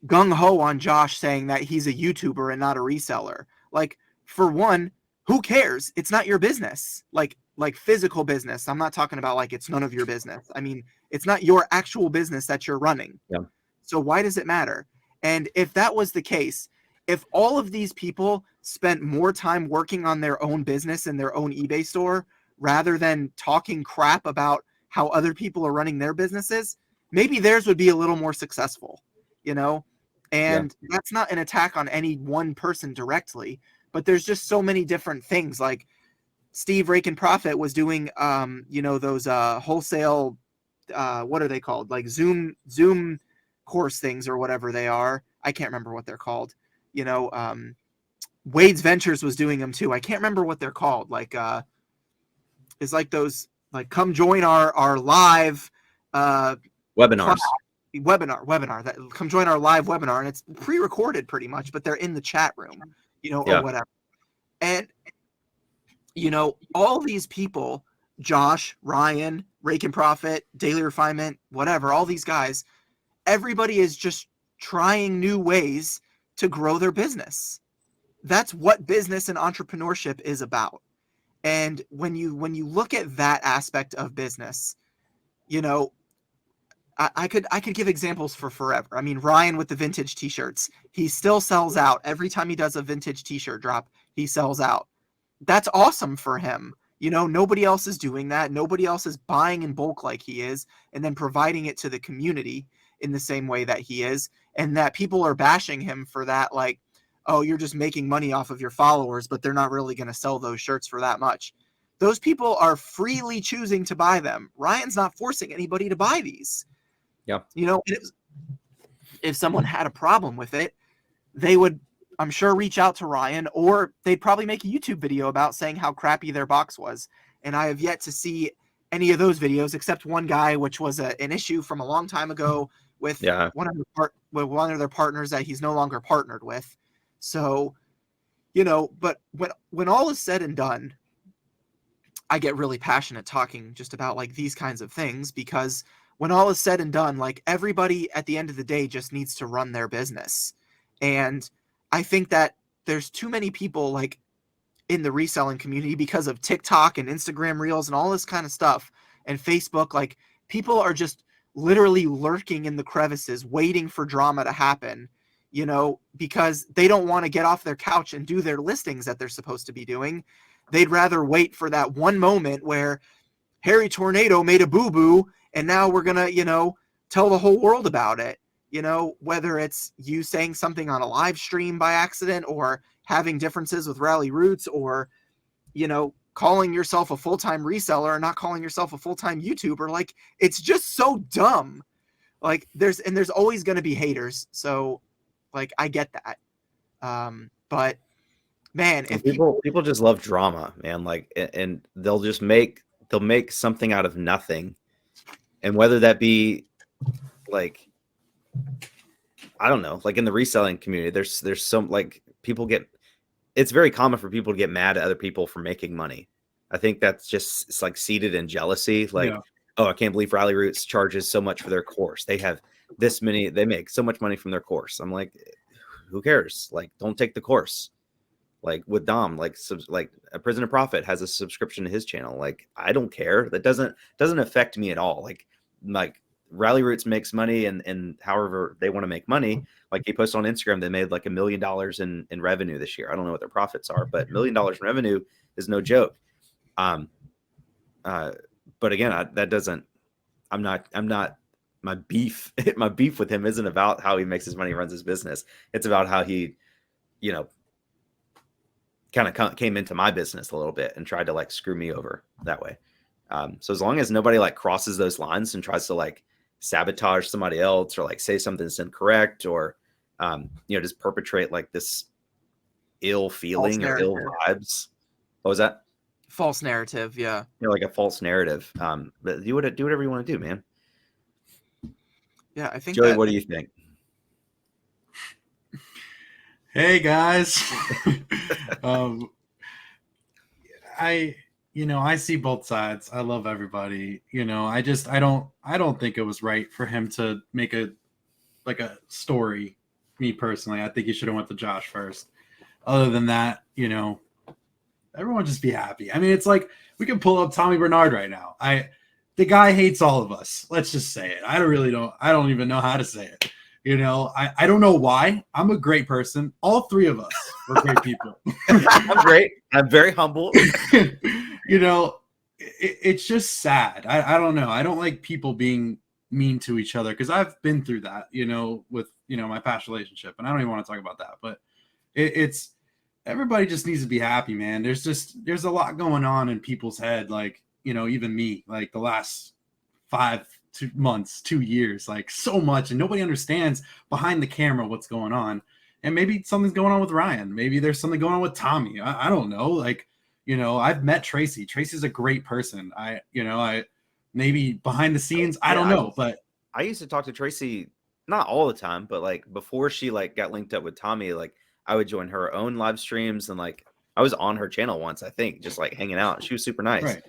gung-ho on Josh saying that he's a YouTuber and not a reseller. Like, for one, who cares? It's not your business. Like physical business. I'm not talking about like it's none of your business. I mean, it's not your actual business that you're running. Yeah. So why does it matter? And if that was the case, if all of these people spent more time working on their own business and their own eBay store rather than talking crap about how other people are running their businesses, maybe theirs would be a little more successful, And that's not an attack on any one person directly, but there's just so many different things. Like, Steve Rake and Profit was doing, those wholesale, what are they called? Like Zoom course things or whatever they are. I can't remember what they're called. Wade's Ventures was doing them too. I can't remember what they're called. Like, it's like those, like, come join our live webinars. Webinar. That come join our live webinar, and it's pre-recorded pretty much, but they're in the chat room, or whatever. And all these people, Josh, Ryan, Rake and Profit, Daily Refinement, whatever, all these guys, everybody is just trying new ways to grow their business. That's what business and entrepreneurship is about. And when you look at that aspect of business, I could give examples for forever. I mean, Ryan with the vintage t-shirts, he still sells out. Every time he does a vintage t-shirt drop, he sells out. That's awesome for him. You know, nobody else is doing that. Nobody else is buying in bulk like he is and then providing it to the community in the same way that he is. And that people are bashing him for that, like, oh, you're just making money off of your followers, but they're not really going to sell those shirts for that much. Those people are freely choosing to buy them. Ryan's not forcing anybody to buy these. Yeah. You know, if someone had a problem with it, they would, I'm sure, reach out to Ryan, or they'd probably make a YouTube video about saying how crappy their box was. And I have yet to see any of those videos, except one guy, which was an issue from a long time ago with one of their partners that he's no longer partnered with. So, you know, but when all is said and done, I get really passionate talking just about like these kinds of things, because when all is said and done, like everybody at the end of the day just needs to run their business. And I think that there's too many people like in the reselling community, because of TikTok and Instagram Reels and all this kind of stuff and Facebook, like people are just literally lurking in the crevices, waiting for drama to happen, you know, because they don't want to get off their couch and do their listings that they're supposed to be doing. They'd rather wait for that one moment where Harry Tornado made a boo-boo and now we're going to, you know, tell the whole world about it. You know, whether it's you saying something on a live stream by accident, or having differences with Rally Roots, or, you know, calling yourself a full-time reseller and not calling yourself a full-time YouTuber. Like, it's just so dumb. Like, there's always going to be haters. So, like, I get that. But man, if people just love drama, man, like, and they'll make something out of nothing. And whether that be like, I don't know, like in the reselling community, there's some, like, it's very common for people to get mad at other people for making money. I think that's just, it's like seated in jealousy. Like, oh, I can't believe Rally Roots charges so much for their course. They have they make so much money from their course. I'm like, who cares? Like, don't take the course. Like with Dom, like a Prison of Profit has a subscription to his channel. Like, I don't care. That doesn't affect me at all. Like Rally Roots makes money and however they want to make money. Like, he posted on Instagram, they made like $1 million in revenue this year. I don't know what their profits are, but $1 million in revenue is no joke. But again, my beef with him isn't about how he makes his money, runs his business. It's about how he, you know, kind of came into my business a little bit and tried to like screw me over that way. So as long as nobody like crosses those lines and tries to like sabotage somebody else, or like say something that's incorrect, or you know, just perpetrate like this ill feeling or ill vibes. What was that? False narrative, yeah. You know, like a false narrative. But do whatever you want to do, man. Yeah, I think. Joey, what do you think? Hey guys. I see both sides. I love everybody. You know, I don't think it was right for him to make a story. Me personally, I think he should have went to Josh first. Other than that, you know, everyone just be happy. I mean, it's like we can pull up Tommy Bernard right now. The guy hates all of us. Let's just say it. I don't even know how to say it. You know, I don't know why. I'm a great person. All three of us were great people. I'm great. I'm very humble. You know, it's just sad. I don't know. I don't like people being mean to each other, because I've been through that, you know, with, you know, my past relationship, and I don't even want to talk about that, but it's everybody just needs to be happy, man. There's a lot going on in people's head. Like, you know, even me, like the last 2 months, 2 years, like so much, and nobody understands behind the camera what's going on. And maybe something's going on with Ryan. Maybe there's something going on with Tommy. I don't know. Like, you know, I've met Tracy. Tracy's a great person. I maybe behind the scenes, I don't know, but I used to talk to Tracy, not all the time, but like before she like got linked up with Tommy, like I would join her own live streams, and like I was on her channel once, I think, just like hanging out. She was super nice. Right.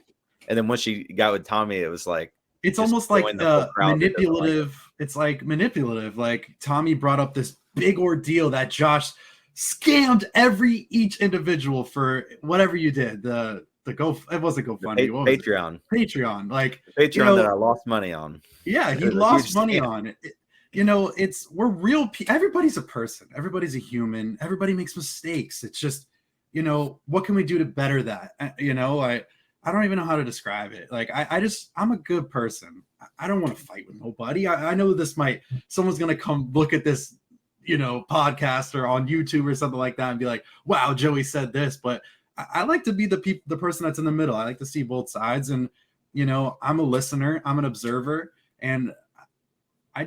And then once she got with Tommy, it was like, it's almost like the manipulative. It's like manipulative. Like Tommy brought up this big ordeal that Josh scammed each individual for whatever you did. It wasn't GoFundMe. Patreon. Like Patreon, you know, that I lost money on. Yeah, he lost money on it. You know, we're real. Everybody's a person. Everybody's a human. Everybody makes mistakes. It's just, you know, what can we do to better that? You know, I don't even know how to describe it. Like, I'm a good person. I don't want to fight with nobody. I know someone's going to come look at this, podcast or on YouTube or something like that and be like, wow, Joey said this. But I like to be the person that's in the middle. I like to see both sides. And, I'm a listener. I'm an observer. And I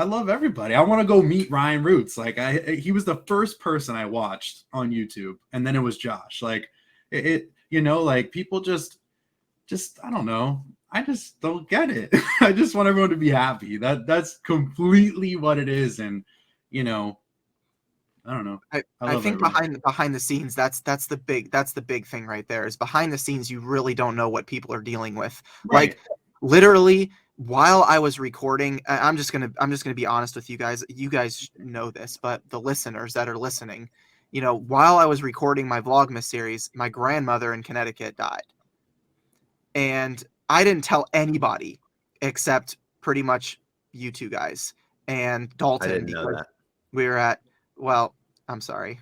love everybody. I want to go meet Ryan Roots. Like, he was the first person I watched on YouTube. And then it was Josh. Like, like people just I don't know. I just don't get it. I just want everyone to be happy. That's completely what it is. And I don't know. I think behind the scenes, that's the big thing right there. Is behind the scenes, you really don't know what people are dealing with. Right. Like, literally, while I was recording, I'm just gonna be honest with you guys. You guys know this, but the listeners that are listening, while I was recording my Vlogmas series, my grandmother in Connecticut died. And I didn't tell anybody except pretty much you two guys and Dalton. I didn't know that. We were at, well, I'm sorry.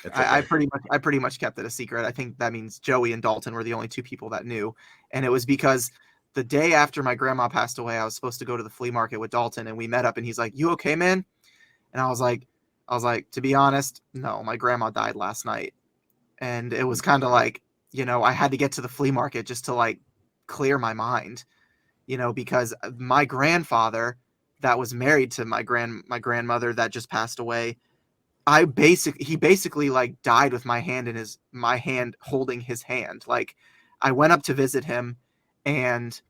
Okay. I pretty much kept it a secret. I think that means Joey and Dalton were the only two people that knew. And it was because the day after my grandma passed away, I was supposed to go to the flea market with Dalton, and we met up, and he's like, "You okay, man?" And I was like, to be honest, no, my grandma died last night. And it was kind of like, I had to get to the flea market just to like clear my mind, because my grandfather that was married to my grandmother that just passed away, he basically like died with my hand holding his hand. Like, I went up to visit him, and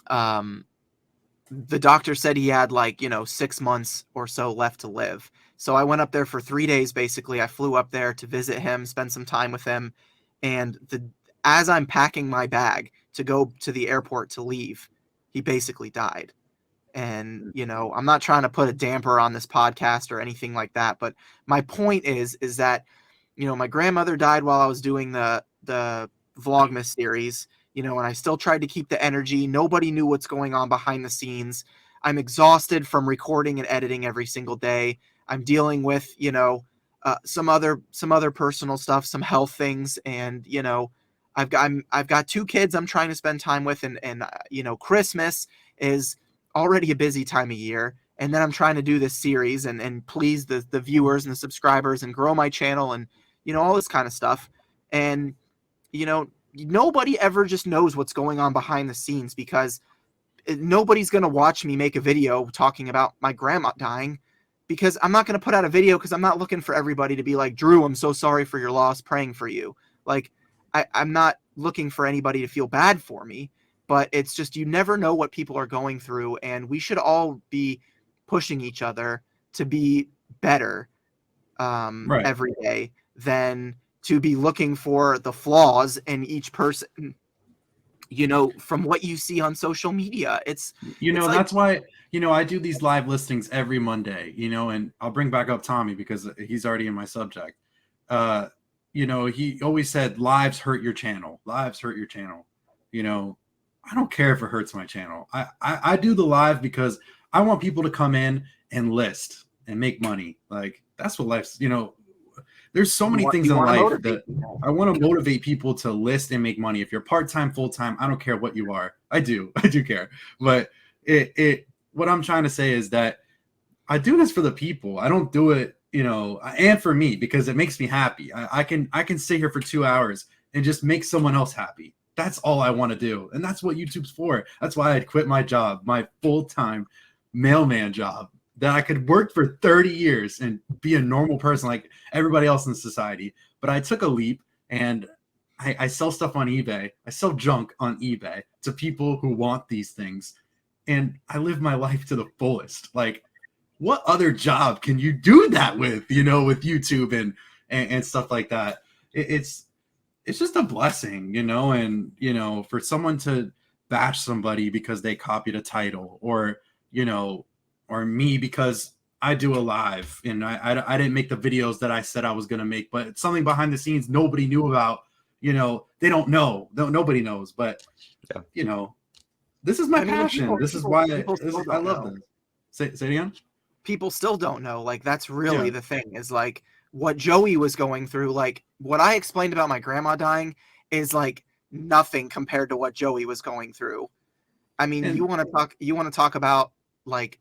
the doctor said he had 6 months or so left to live. So I went up there for 3 days. Basically, I flew up there to visit him, spend some time with him. And as I'm packing my bag to go to the airport to leave, he basically died. And, I'm not trying to put a damper on this podcast or anything like that. But my point is that, my grandmother died while I was doing the Vlogmas series, and I still tried to keep the energy. Nobody knew what's going on behind the scenes. I'm exhausted from recording and editing every single day. I'm dealing with, some other personal stuff, some health things. And, I've got 2 kids I'm trying to spend time with. And Christmas is already a busy time of year. And then I'm trying to do this series and please the viewers and the subscribers and grow my channel and, all this kind of stuff. And, nobody ever just knows what's going on behind the scenes, because nobody's going to watch me make a video talking about my grandma dying, because I'm not going to put out a video, because I'm not looking for everybody to be like, Drew, I'm so sorry for your loss, praying for you. Like, I'm not looking for anybody to feel bad for me, but it's just, you never know what people are going through, and we should all be pushing each other to be better Right. every day than to be looking for the flaws in each person, from what you see on social media. It's that's why, I do these live listings every Monday, and I'll bring back up Tommy because he's already in my subject. He always said, lives hurt your channel. Lives hurt your channel. I don't care if it hurts my channel. I do the live because I want people to come in and list and make money. Like, that's what life's, there's so many things in life that I want to motivate people to list and make money. If you're part-time, full-time, I don't care what you are. I do care. But what I'm trying to say is that I do this for the people. I don't do it, and for me, because it makes me happy. I can sit here for 2 hours and just make someone else happy. That's all I want to do. And that's what YouTube's for. That's why I'd quit my job, my full-time mailman job, that I could work for 30 years and be a normal person like everybody else in society. But I took a leap, and I sell stuff on eBay. I sell junk on eBay to people who want these things. And I live my life to the fullest. Like, what other job can you do that with, with YouTube and stuff like that? It's just a blessing, and, for someone to bash somebody because they copied a title, or me because I do a live and I didn't make the videos that I said I was going to make, but it's something behind the scenes nobody knew about, they don't know. Nobody knows, but this is my passion. This is why I love this. Say it again. People still don't know. Like, that's really the thing, is like what Joey was going through. Like, what I explained about my grandma dying is like nothing compared to what Joey was going through. I mean, you want to talk about like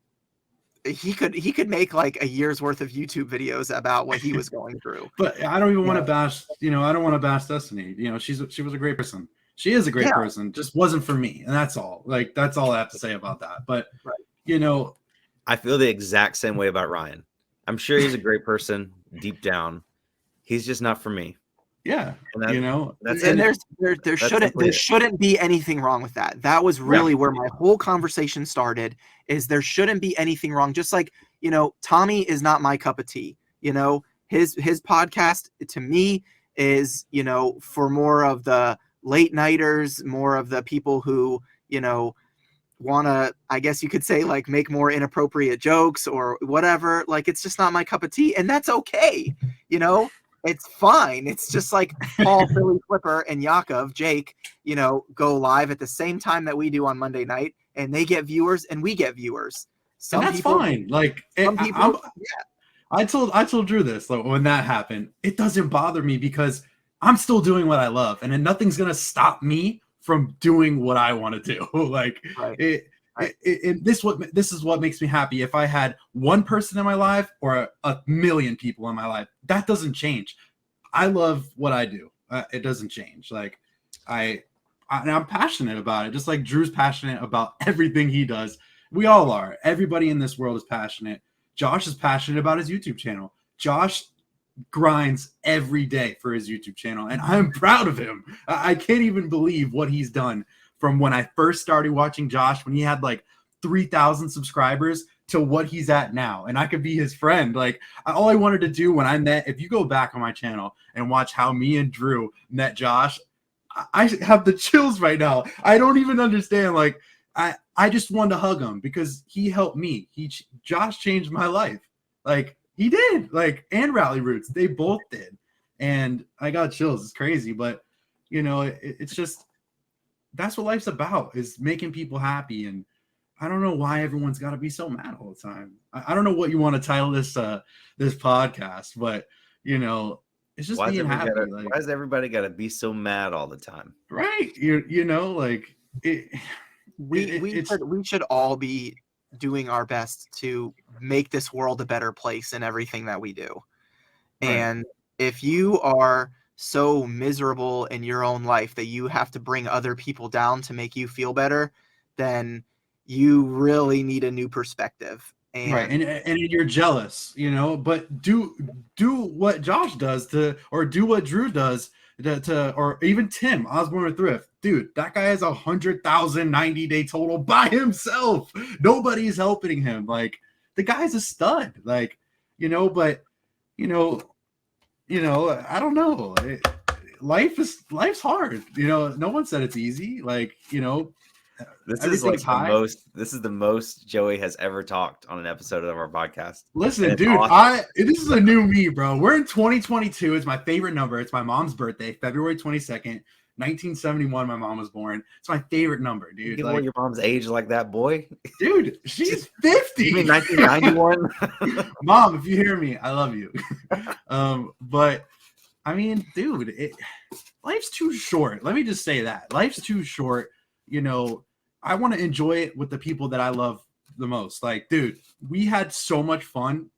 he could make like a year's worth of YouTube videos about what he was going through. But I don't even want to bash, I don't want to bash Destiny. She was a great person. She is a great person, just wasn't for me. And that's all. Like, that's all I have to say about that. But, I feel the exact same way about Ryan. I'm sure he's a great person deep down. He's just not for me. Yeah. That's and it. there shouldn't be anything wrong with that. That was really where my whole conversation started, is there shouldn't be anything wrong. Just like, Tommy is not my cup of tea. His podcast to me is, for more of the late nighters, more of the people who, want to, I guess you could say, like, make more inappropriate jokes or whatever. Like, it's just not my cup of tea, and that's okay. It's fine. It's just like Paul, Philly Flipper, and Yakov, Jake, go live at the same time that we do on Monday night, and they get viewers and we get viewers. And that's fine. Like, I told Drew this, like, when that happened. It doesn't bother me because I'm still doing what I love, and then nothing's gonna stop me from doing what I want to do. Like, this is what makes me happy. If I had one person in my life or a million people in my life, that doesn't change. I love what I do. It doesn't change. Like, I'm passionate about it, just like Drew's passionate about everything he does. We all are. Everybody in this world is passionate. Josh is passionate about his YouTube channel. Josh grinds every day for his YouTube channel, and I'm proud of him. I can't even believe what he's done from when I first started watching Josh, when he had like 3,000 subscribers, to what he's at now. And I could be his friend. Like, all I wanted to do when I met, if you go back on my channel and watch how me and Drew met Josh, I have the chills right now. I don't even understand. Like, I just wanted to hug him because he helped me. Josh changed my life. Like, he did. Like, and Rally Roots, they both did. And I got chills. It's crazy. But, it's just, that's what life's about, is making people happy. And I don't know why everyone's got to be so mad all the time. I don't know what you want to title this podcast, but, it's just being happy. Why does everybody got to be so mad all the time? Right. We should all be doing our best to make this world a better place in everything that we do. Right. And if you are so miserable in your own life that you have to bring other people down to make you feel better, then you really need a new perspective. And you're jealous, but do what Josh does or do what Drew does or even Tim Osborne with Thrift. Dude, that guy has 100,000 90-day total by himself. Nobody's helping him. Like, the guy's a stud. Like, but I don't know. Life's hard. No one said it's easy. Like, this is like this is the most Joey has ever talked on an episode of our podcast. Listen, dude, awesome. This is a new me, bro. We're in 2022. It's my favorite number. It's my mom's birthday, February 22nd, 1971. My mom was born. It's my favorite number, dude. You know your mom's age like that, boy? Dude, she's 50. You mean 1991? Mom, if you hear me, I love you. But I mean, dude, life's too short. Let me just say that. Life's too short. I want to enjoy it with the people that I love the most. Like, dude, we had so much fun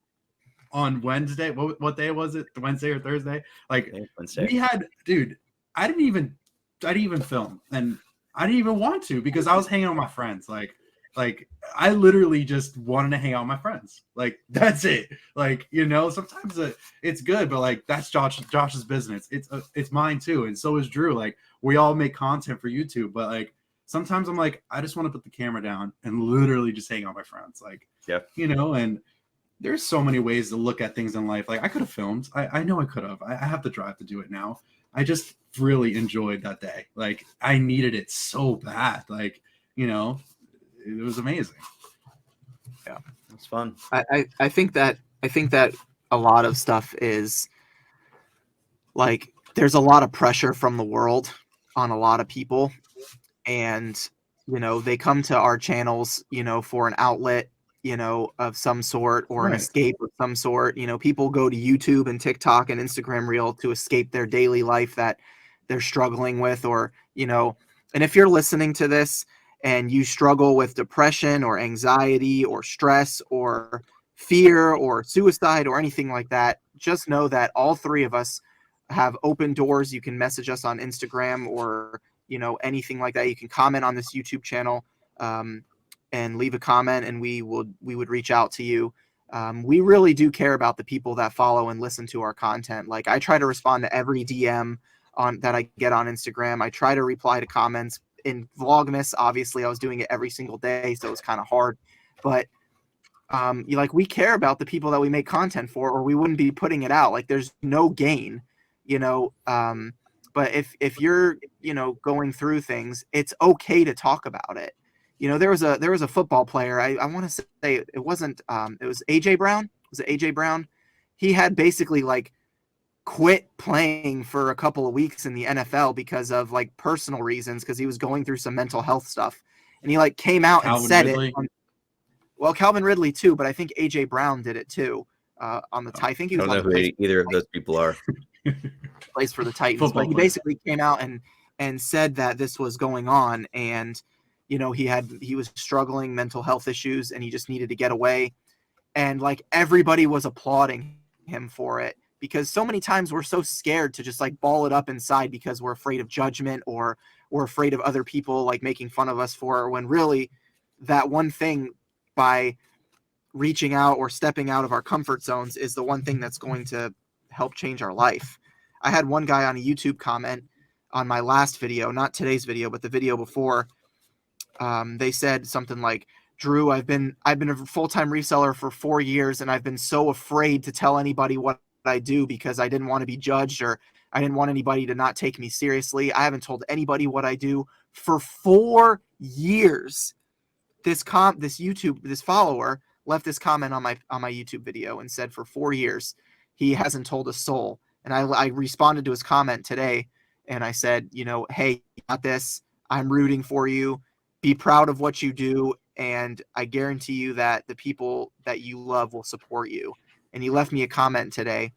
on Wednesday. What day was it? Wednesday or Thursday? Like, Wednesday. We had, dude, I didn't even film, and I didn't even want to because I was hanging out with my friends. Like I literally just wanted to hang out with my friends. Like, that's it. Like, sometimes it's good, but like, that's Josh's business. It's mine too. And so is Drew. Like, we all make content for YouTube, but like, sometimes I'm like, I just want to put the camera down and literally just hang out with my friends. Like, and there's so many ways to look at things in life. Like, I could have filmed. I know I could have. I have the drive to do it now. I just really enjoyed that day. Like, I needed it so bad. Like, it was amazing. Yeah, it was fun. I think that a lot of stuff is like, there's a lot of pressure from the world on a lot of people, and they come to our channels for an outlet of some sort, or an escape of some sort. People go to YouTube and TikTok and Instagram Reel to escape their daily life that they're struggling with, or, you know, and if you're listening to this and you struggle with depression or anxiety or stress or fear or suicide or anything like that, just know that all three of us have open doors. You can message us on Instagram or, you know, anything like that. You can comment on this YouTube channel, and leave a comment, and we would reach out to you. We really do care about the people that follow and listen to our content. Like, I try to respond to every DM that I get on Instagram. I try to reply to comments. In Vlogmas, obviously I was doing it every single day, so it was kind of hard, but we care about the people that we make content for, or we wouldn't be putting it out. Like, there's no gain, you know. But if you're, you know, going through things, it's okay to talk about it. You know, there was a football player. I want to say it wasn't. It was AJ Brown. Was it AJ Brown? He had basically like quit playing for a couple of weeks in the NFL because of like personal reasons, because he was going through some mental health stuff, and he like came out and said it. Well, Calvin Ridley too, but I think AJ Brown did it too. On the I think he was. I don't know who either of those people are. Plays for the Titans, but he basically came out and said that this was going on, and, you know, he was struggling mental health issues, and he just needed to get away, and like everybody was applauding him for it, because so many times we're so scared to just like ball it up inside because we're afraid of judgment, or we're afraid of other people like making fun of us for it, when really that one thing, by reaching out or stepping out of our comfort zones, is the one thing that's going to help change our life. I had one guy on a YouTube comment on my last video, not today's video, but the video before. They said something like, "Drew, I've been a full-time reseller for 4 years, and I've been so afraid to tell anybody what I do because I didn't want to be judged, or I didn't want anybody to not take me seriously. I haven't told anybody what I do for 4 years." This follower left this comment on my YouTube video and said, for 4 years he hasn't told a soul. And I responded to his comment today, and I said, you know, hey, you got this. I'm rooting for you. Be proud of what you do, and I guarantee you that the people that you love will support you. And he left me a comment today,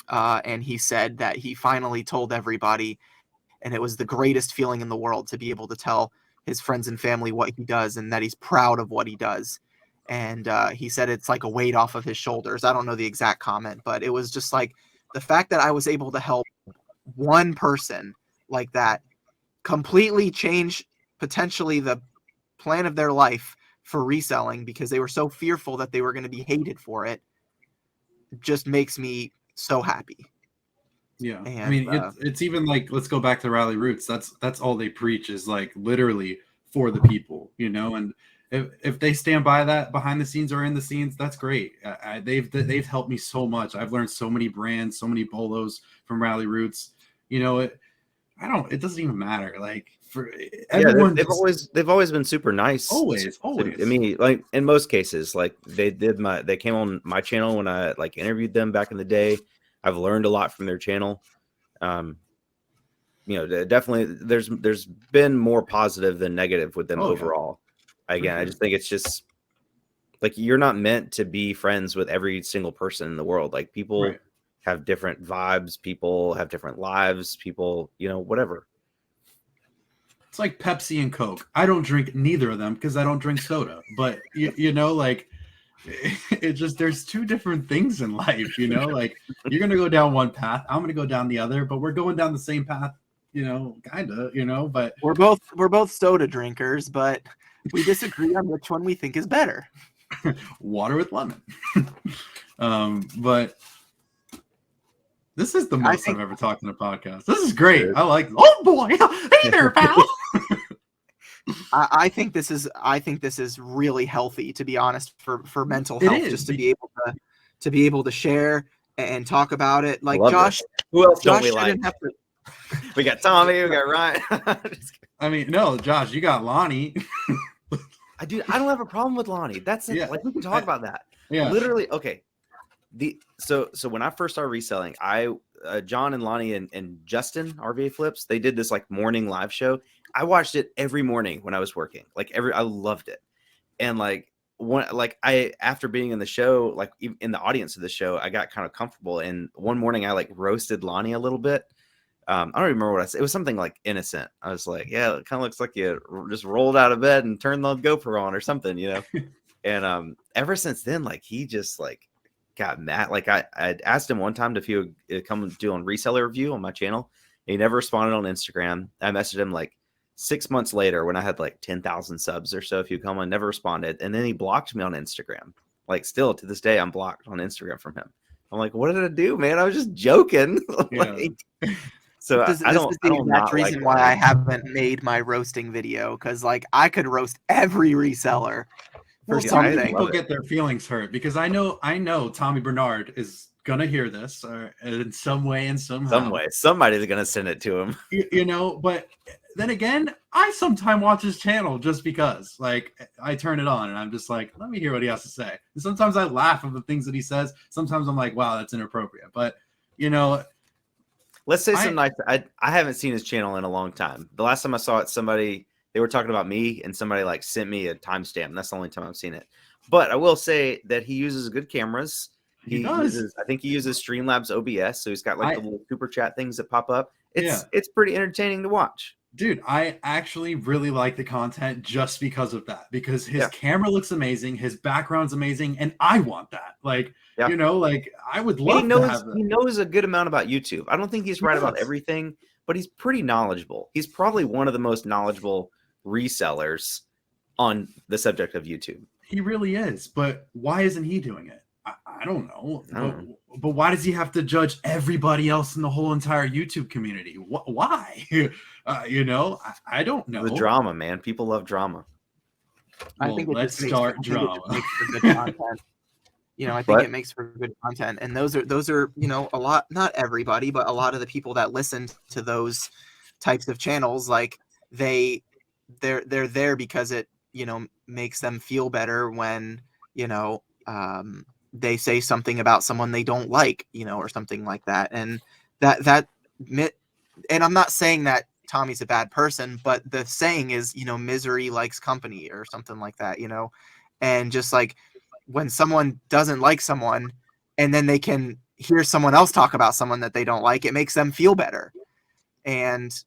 and he said that he finally told everybody, and it was the greatest feeling in the world to be able to tell his friends and family what he does, and that he's proud of what he does. And he said it's like a weight off of his shoulders. I don't know the exact comment, but it was just like the fact that I was able to help one person like that completely change potentially the plan of their life for reselling, because they were so fearful that they were going to be hated for it, just makes me so happy. Yeah. And, I mean, it's even like, let's go back to Rally Roots. That's all they preach, is like literally for the people, you know, and if they stand by that behind the scenes or in the scenes, that's great. They've helped me so much. I've learned so many brands, so many polos from Rally Roots. You know, it doesn't even matter. Like, for everyone, they've always been super nice. Always. I mean, like in most cases, like they came on my channel when I like interviewed them back in the day. I've learned a lot from their channel. You know, definitely there's been more positive than negative with them overall. Again, I just think it's just like, you're not meant to be friends with every single person in the world. Like, people have different vibes, people have different lives, people, you know, whatever. It's like Pepsi and Coke. I don't drink neither of them because I don't drink soda. But you know, like, it just, there's two different things in life, you know, like, you're going to go down one path, I'm going to go down the other, but we're going down the same path, you know, kind of, you know, but we're both soda drinkers, but we disagree on which one we think is better. Water with lemon. But this is the most I've ever talked in a podcast. This is great. I like it. Oh boy. Hey there, pal. I think this is really healthy, to be honest, for mental health, just to be able to share and talk about it. Like, Josh, who else Josh don't we like? We got Tommy, we got Ryan. I mean, no, Josh, you got Lonnie. I don't have a problem with Lonnie. That's it. Yeah. Like, we can talk about that. Yeah. Literally, okay. So when I first started reselling, John and Lonnie and Justin, RVA Flips, they did this like morning live show. I watched it every morning when I was working. I loved it. And after being in the show, like in the audience of the show, I got kind of comfortable. And one morning I like roasted Lonnie a little bit. I don't even remember what I said. It was something like innocent. I was like, yeah, it kind of looks like you just rolled out of bed and turned the GoPro on or something, you know? And ever since then, like he just like got mad. Like I'd asked him one time if he would come and do a reseller review on my channel. He never responded on Instagram. I messaged him like 6 months later when I had like 10,000 subs or so. If you come on, never responded. And then he blocked me on Instagram. Like still to this day, I'm blocked on Instagram from him. I'm like, what did I do, man? I was just joking. Like, so this I is don't. the I don't exact not reason like why I haven't made my roasting video, because like I could roast every reseller for Well, something. some people get their feelings hurt because I know Tommy Bernard is gonna hear this in some way and somehow. Some way, somebody's gonna send it to him. You know, but then again, I sometimes watch his channel just because, like, I turn it on and I'm just like, let me hear what he has to say. And sometimes I laugh at the things that he says. Sometimes I'm like, wow, that's inappropriate. But you know, let's say some nice. I haven't seen his channel in a long time. The last time I saw it, they were talking about me, and somebody like sent me a timestamp. That's the only time I've seen it. But I will say that he uses good cameras. He does. I think he uses Streamlabs OBS, so he's got like the little super chat things that pop up. It's pretty entertaining to watch. Dude, I actually really like the content just because of that. Because his camera looks amazing, his background's amazing, and I want that. Like, you know, like I would love to have that. He knows a good amount about YouTube. I don't think he's right about everything, but he's pretty knowledgeable. He's probably one of the most knowledgeable resellers on the subject of YouTube. He really is, but why isn't he doing it? I don't know. But why does he have to judge everybody else in the whole entire YouTube community? Why? You know, I don't know. The drama, man. People love drama. I think let's start drama. You know, I think it makes for good content, and those are you know, a lot, not everybody, but a lot of the people that listen to those types of channels, like they're there because it, you know, makes them feel better when, you know, they say something about someone they don't like, you know, or something like that. And and I'm not saying that Tommy's a bad person, but the saying is, you know, misery likes company or something like that, you know. And just like when someone doesn't like someone and then they can hear someone else talk about someone that they don't like, it makes them feel better. And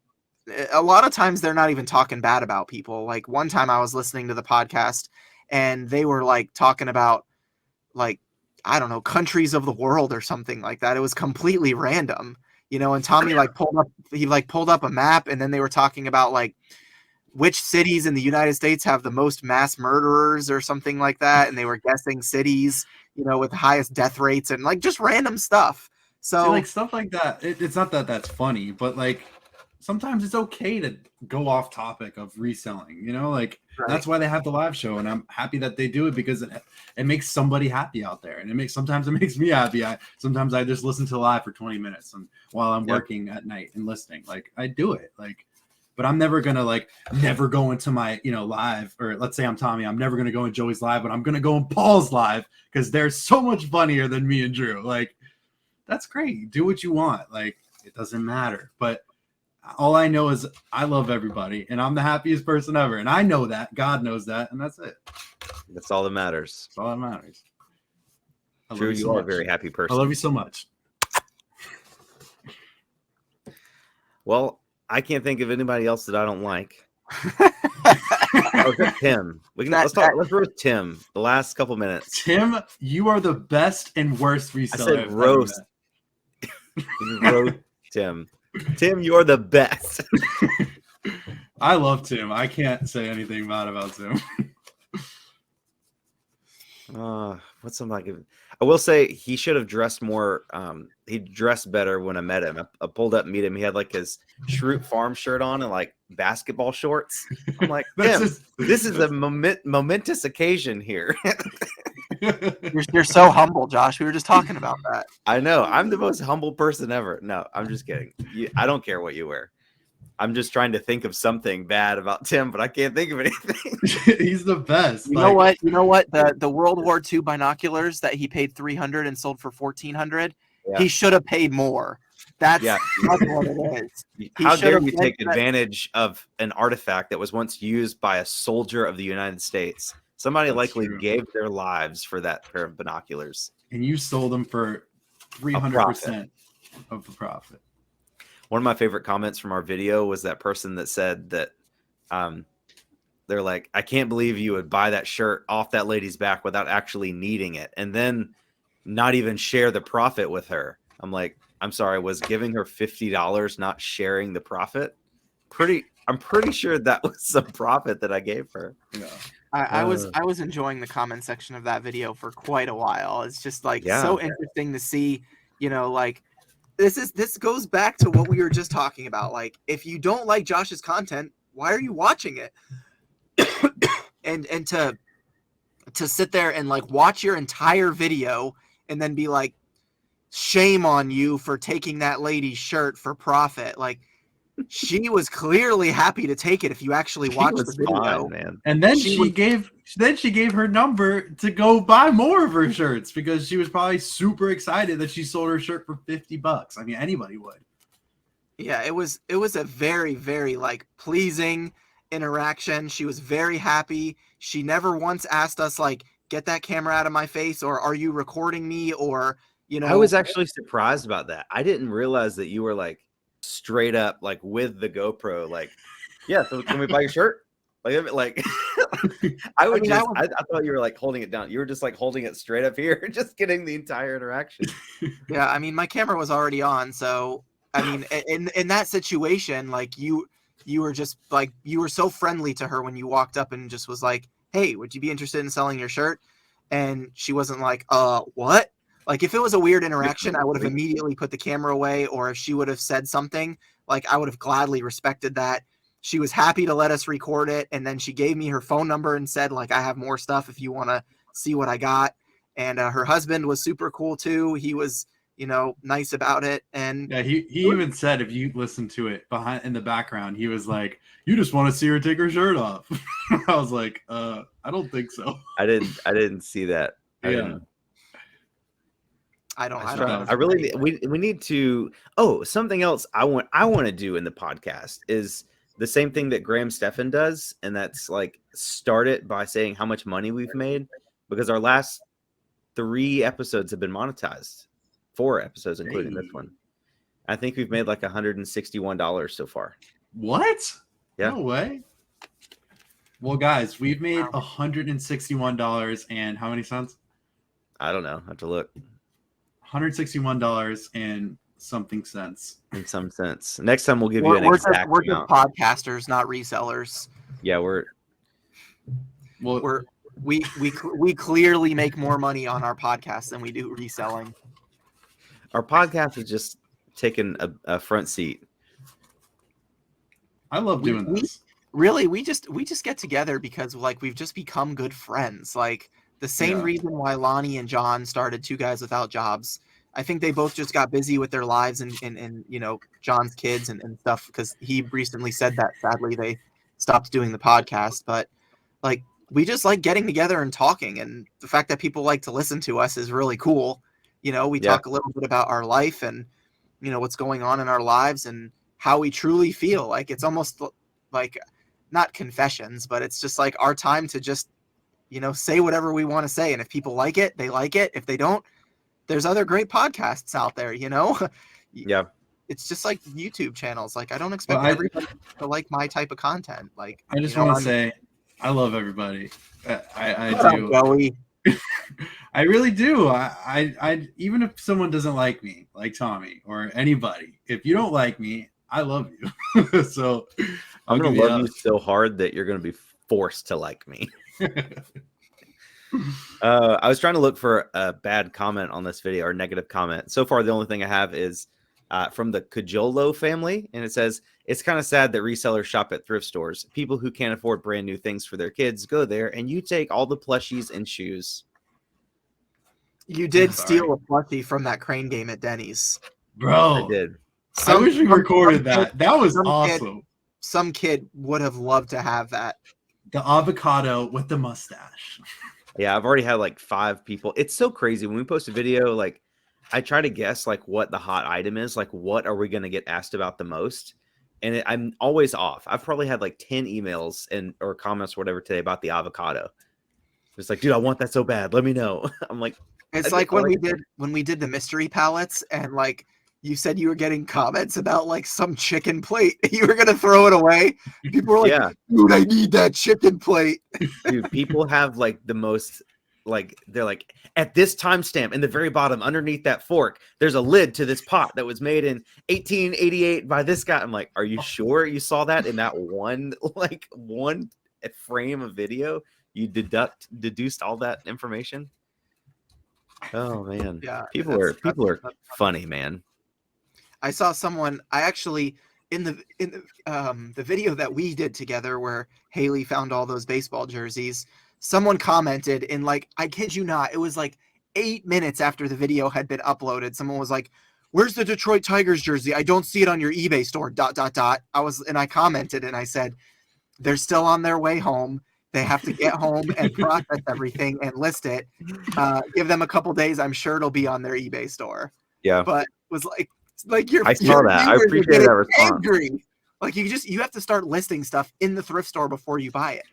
a lot of times they're not even talking bad about people. Like one time I was listening to the podcast and they were like talking about, like, I don't know, countries of the world or something like that. It was completely random, you know, and Tommy pulled up a map, and then they were talking about like which cities in the United States have the most mass murderers or something like that. And they were guessing cities, you know, with the highest death rates and like just random stuff. So like stuff like that. It's not that that's funny, but like sometimes it's okay to go off topic of reselling, you know, like that's why they have the live show, and I'm happy that they do it because it makes somebody happy out there, and sometimes it makes me happy. Sometimes I just listen to live for 20 minutes and while I'm working at night and listening, like I do it, like, but I'm never gonna never go into my, you know, live, or let's say I'm Tommy, I'm never gonna go in Joey's live, but I'm gonna go in Paul's live because they're so much funnier than me and Drew. Like, that's great. Do what you want. Like, it doesn't matter. But all I know is I love everybody, and I'm the happiest person ever. And I know that. God knows that. And that's it. That's all that matters. That's all that matters. Drew, you are a very happy person. I love you so much. Well, I can't think of anybody else that I don't like. Tim. Let's roast Tim. The last couple minutes. Tim, you are the best and worst reseller. I said roast. Roast Tim. Tim, you're the best. I love Tim. I can't say anything bad about Tim. What's something I will say he should have dressed more. He dressed better when I met him. I pulled up and meet him. He had like his Shroot Farm shirt on and like basketball shorts. I'm like, Tim, this is a momentous occasion here. You're so humble, Josh. We were just talking about that. I know. I'm the most humble person ever. No, I'm just kidding. I don't care what you wear. I'm just trying to think of something bad about Tim, but I can't think of anything. He's the best. You know what? The World War II binoculars that he paid $300 and sold for $1,400. Yeah. He should have paid more. That's what it is. How dare you take advantage of an artifact that was once used by a soldier of the United States? Somebody likely gave their lives for that pair of binoculars. And you sold them for 300% of the profit. one of my favorite comments from our video was that person that said that they're like, I can't believe you would buy that shirt off that lady's back without actually needing it, and then not even share the profit with her. I'm like, I'm sorry, was giving her $50 not sharing the profit? I'm pretty sure that was some profit that I gave her. Yeah. I was enjoying the comment section of that video for quite a while. It's just like so interesting to see, like this goes back to what we were just talking about. Like, if you don't like Josh's content, why are you watching it? and to sit there and like watch your entire video and then be like, shame on you for taking that lady's shirt for profit. Like, she was clearly happy to take it if you actually watch the video. Fine, man. And then she gave her number to go buy more of her shirts because she was probably super excited that she sold her shirt for $50. I mean, anybody would. Yeah, it was a very, very like pleasing interaction. She was very happy. She never once asked us like, get that camera out of my face, or are you recording me, or I was actually surprised about that. I didn't realize that you were like straight up like with the GoPro, like, yeah, so can we buy your shirt? Like I thought you were like holding it down. You were just like holding it straight up here, just getting the entire interaction. Yeah, I mean, my camera was already on, so I mean, in that situation, like you were just like, you were so friendly to her when you walked up and just was like, hey, would you be interested in selling your shirt? And she wasn't like, what? Like, if it was a weird interaction, I would have immediately put the camera away, or if she would have said something, like, I would have gladly respected that. She was happy to let us record it, and then she gave me her phone number and said, like, I have more stuff if you want to see what I got. And her husband was super cool, too. He was, nice about it. And yeah, he even said, if you listen to it in the background, he was like, you just want to see her take her shirt off. I was like, I don't think so. I didn't see that. Yeah. We need to. Oh, something else I want to do in the podcast is the same thing that Graham Stephan does, and that's like start it by saying how much money we've made, because our last 3 episodes have been monetized, 4 episodes including this one. I think we've made like $161 so far. What? Yeah. No way. Well, guys, we've made $161 and how many cents? I don't know. I have to look. $161 and something cents. In some sense. Next time we'll give you an exact we're just podcasters, not resellers. Yeah, we clearly make more money on our podcast than we do reselling. Our podcast is just taking a front seat. I love doing this. We just get together because like we've just become good friends. Like the same reason why Lonnie and John started Two Guys Without Jobs. I think they both just got busy with their lives and John's kids and stuff, because he recently said that sadly they stopped doing the podcast. But like we just like getting together and talking, and the fact that people like to listen to us is really cool. We talk a little bit about our life and what's going on in our lives and how we truly feel. Like it's almost like not confessions, but it's just like our time to just say whatever we want to say. And if people like it, they like it. If they don't, there's other great podcasts out there, Yeah. It's just like YouTube channels. Like I don't expect everybody to like my type of content. Like I just want to say I love everybody. I do. Joey. I really do. I even if someone doesn't like me, like Tommy or anybody, if you don't like me, I love you. So I'm going to love you so hard that you're going to be forced to like me. I was trying to look for a bad comment on this video or negative comment. So far, the only thing I have is from the Cajolo family. And it says, it's kind of sad that resellers shop at thrift stores. People who can't afford brand new things for their kids go there, and you take all the plushies and shoes. You did steal a plushie from that crane game at Denny's. Bro, I did. I wish we recorded that. That was awesome. Some kid would have loved to have that. The avocado with the mustache. Yeah, I've already had like 5 people. It's so crazy. When we post a video, like I try to guess like what the hot item is, like what are we going to get asked about the most? And I'm always off. I've probably had like 10 emails or comments or whatever today about the avocado. It's like, dude, I want that so bad. Let me know. I'm like, it's like when we did the mystery palettes, and like you said you were getting comments about like some chicken plate. You were gonna throw it away. People were like, Yeah. dude, I need that chicken plate. Dude, people have like the most, like, they're like, at this timestamp in the very bottom underneath that fork, there's a lid to this pot that was made in 1888 by this guy. I'm like, are you sure you saw that in that one frame of video? You deduced all that information? Oh man. Yeah, People are that's funny, man. I saw someone. I actually in the video that we did together, where Haley found all those baseball jerseys. Someone commented in, like, I kid you not, it was like 8 minutes after the video had been uploaded. Someone was like, "Where's the Detroit Tigers jersey? I don't see it on your eBay store." ... I commented and I said, "They're still on their way home. They have to get home and process everything and list it. Give them a couple days. I'm sure it'll be on their eBay store." Yeah. But was like your I saw that. I appreciate that response. Angry. Like you have to start listing stuff in the thrift store before you buy it.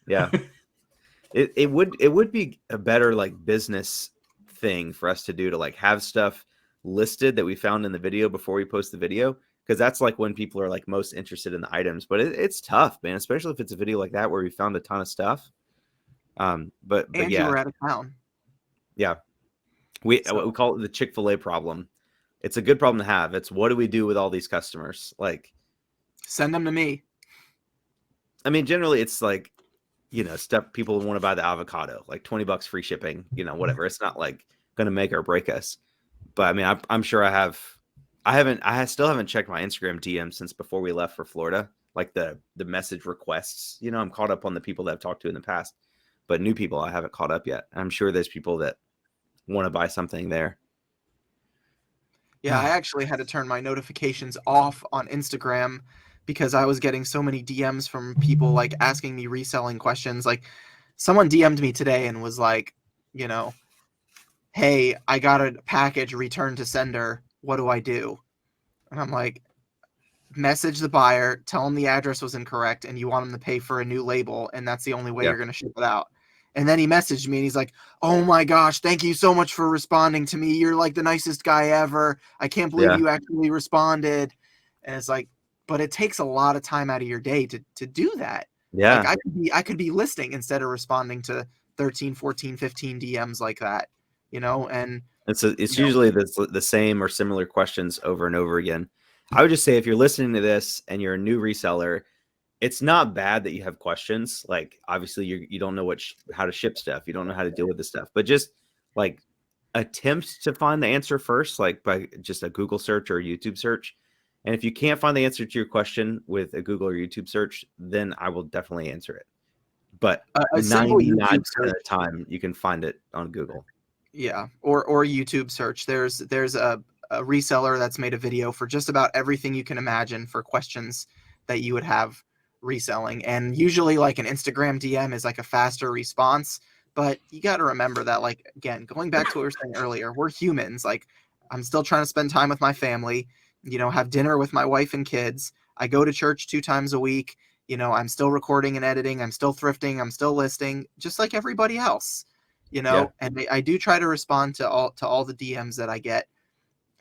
Yeah. It would be a better like business thing for us to do, to like have stuff listed that we found in the video before we post the video, because that's like when people are like most interested in the items. But it's tough, man, especially if it's a video like that where we found a ton of stuff. But and yeah, you were out of town. Yeah, we call it the Chick-fil-A problem. It's a good problem to have. It's, what do we do with all these customers? Like, send them to me. I mean, generally it's like, stuff people want to buy the avocado, like $20 free shipping, whatever. It's not like going to make or break us. But I mean, I'm sure I still haven't checked my Instagram DM since before we left for Florida, like the message requests. I'm caught up on the people that I've talked to in the past, but new people I haven't caught up yet. I'm sure there's people that want to buy something there. Yeah, I actually had to turn my notifications off on Instagram because I was getting so many DMs from people like asking me reselling questions. Like, someone DM'd me today and was like, "Hey, I got a package returned to sender. What do I do?" And I'm like, message the buyer, tell them the address was incorrect and you want them to pay for a new label, and that's the only way you're going to ship it out. And then he messaged me and he's like, "Oh my gosh, thank you so much for responding to me. You're like the nicest guy ever. I can't believe you actually responded." And it's like, but it takes a lot of time out of your day to do that. Yeah. Like I could be listing instead of responding to 13, 14, 15 DMs like that, and it's usually the same or similar questions over and over again. I would just say, if you're listening to this and you're a new reseller, it's not bad that you have questions. Like, obviously you don't know how to ship stuff. You don't know how to deal with this stuff, but just like attempt to find the answer first, like by just a Google search or a YouTube search. And if you can't find the answer to your question with a Google or YouTube search, then I will definitely answer it. But 99% of the time you can find it on Google. Yeah. Or YouTube search. There's a reseller that's made a video for just about everything you can imagine for questions that you would have reselling. And usually like an Instagram DM is like a faster response, but you got to remember that, like, again, going back to what we were saying earlier, we're humans. Like, I'm still trying to spend time with my family, have dinner with my wife and kids. I go to church 2 times a week. I'm still recording and editing. I'm still thrifting. I'm still listing, just like everybody else, and I do try to respond to all the DMs that I get.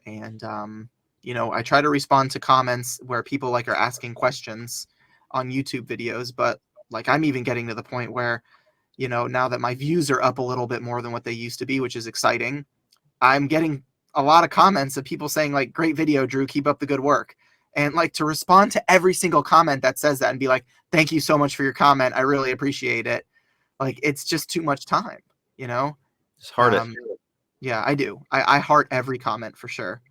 And, I try to respond to comments where people like are asking questions on YouTube videos, but like, I'm even getting to the point where, now that my views are up a little bit more than what they used to be, which is exciting, I'm getting a lot of comments of people saying like, "Great video, Drew, keep up the good work." And like, to respond to every single comment that says that and be like, "Thank you so much for your comment. I really appreciate it." Like, it's just too much time, It's hard. Yeah, I do. I heart every comment for sure.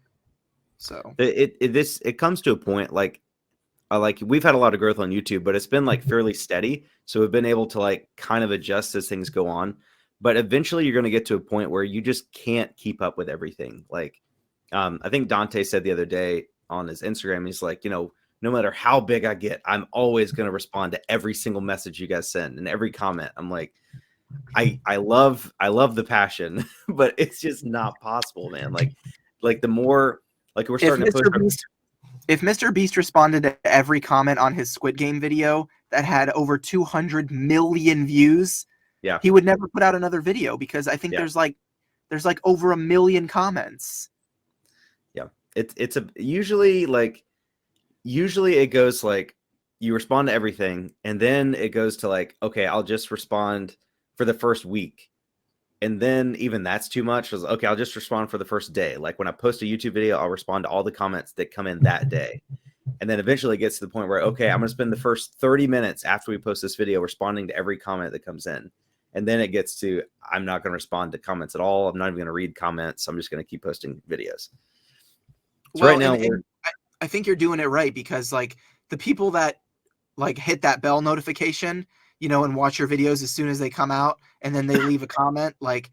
So it comes to a point like we've had a lot of growth on YouTube, but it's been like fairly steady. So we've been able to like kind of adjust as things go on. But eventually you're going to get to a point where you just can't keep up with everything. Like, I think Dante said the other day on his Instagram, he's like, no matter how big I get, I'm always going to respond to every single message you guys send and every comment. I'm like, I love the passion, but it's just not possible, man. Like the more, like, we're starting to push. If Mr. Beast responded to every comment on his Squid Game video that had over 200 million views, he would never put out another video, because I think there's like over 1 million comments. Yeah. it's a usually it goes like you respond to everything, and then it goes to like, okay, I'll just respond for the first week. And then even that's too much. Okay, I'll just respond for the first day. Like when I post a YouTube video, I'll respond to all the comments that come in that day. And then eventually it gets to the point where, okay, I'm going to spend the first 30 minutes after we post this video responding to every comment that comes in. And then it gets to, I'm not going to respond to comments at all. I'm not even going to read comments. I'm just going to keep posting videos. So well, right now, and I think you're doing it right, because like the people that like hit that bell notification, you know, and watch your videos as soon as they come out, and then they leave a comment, like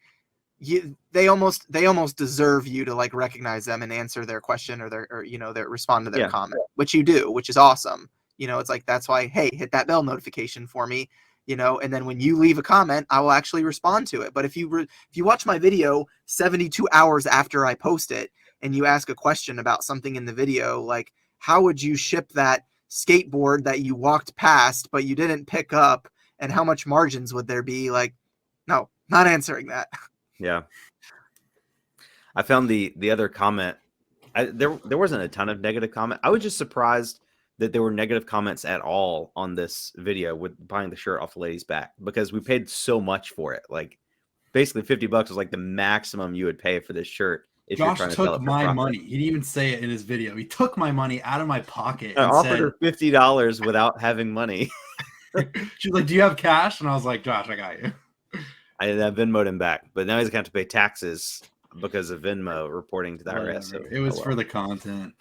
they almost deserve you to like recognize them and answer their question or you know, their respond to their comment, which you do, which is awesome. You know, it's like, that's why, hey, hit that bell notification for me, you know, and then when you leave a comment, I will actually respond to it. But if you watch my video 72 hours after I post it, and you ask a question about something in the video, like how would you ship that skateboard that you walked past but you didn't pick up, and how much margins would there be? Like, no, not answering that. yeah. I found the other comment. There wasn't a ton of negative comment. I was just surprised that there were negative comments at all on this video with buying the shirt off the lady's back, because we paid so much for it. Like basically $50 was like the maximum you would pay for this shirt. If Josh you're trying to sell took it for my profit. money. He didn't even say it in his video. He took my money out of my pocket I and offered said, her $50 without having money. she's like, do you have cash? And I was like, Josh, I got you. I Venmo'd him back, but now he's going to have to pay taxes because of Venmo reporting to the IRS. So, It was for the content.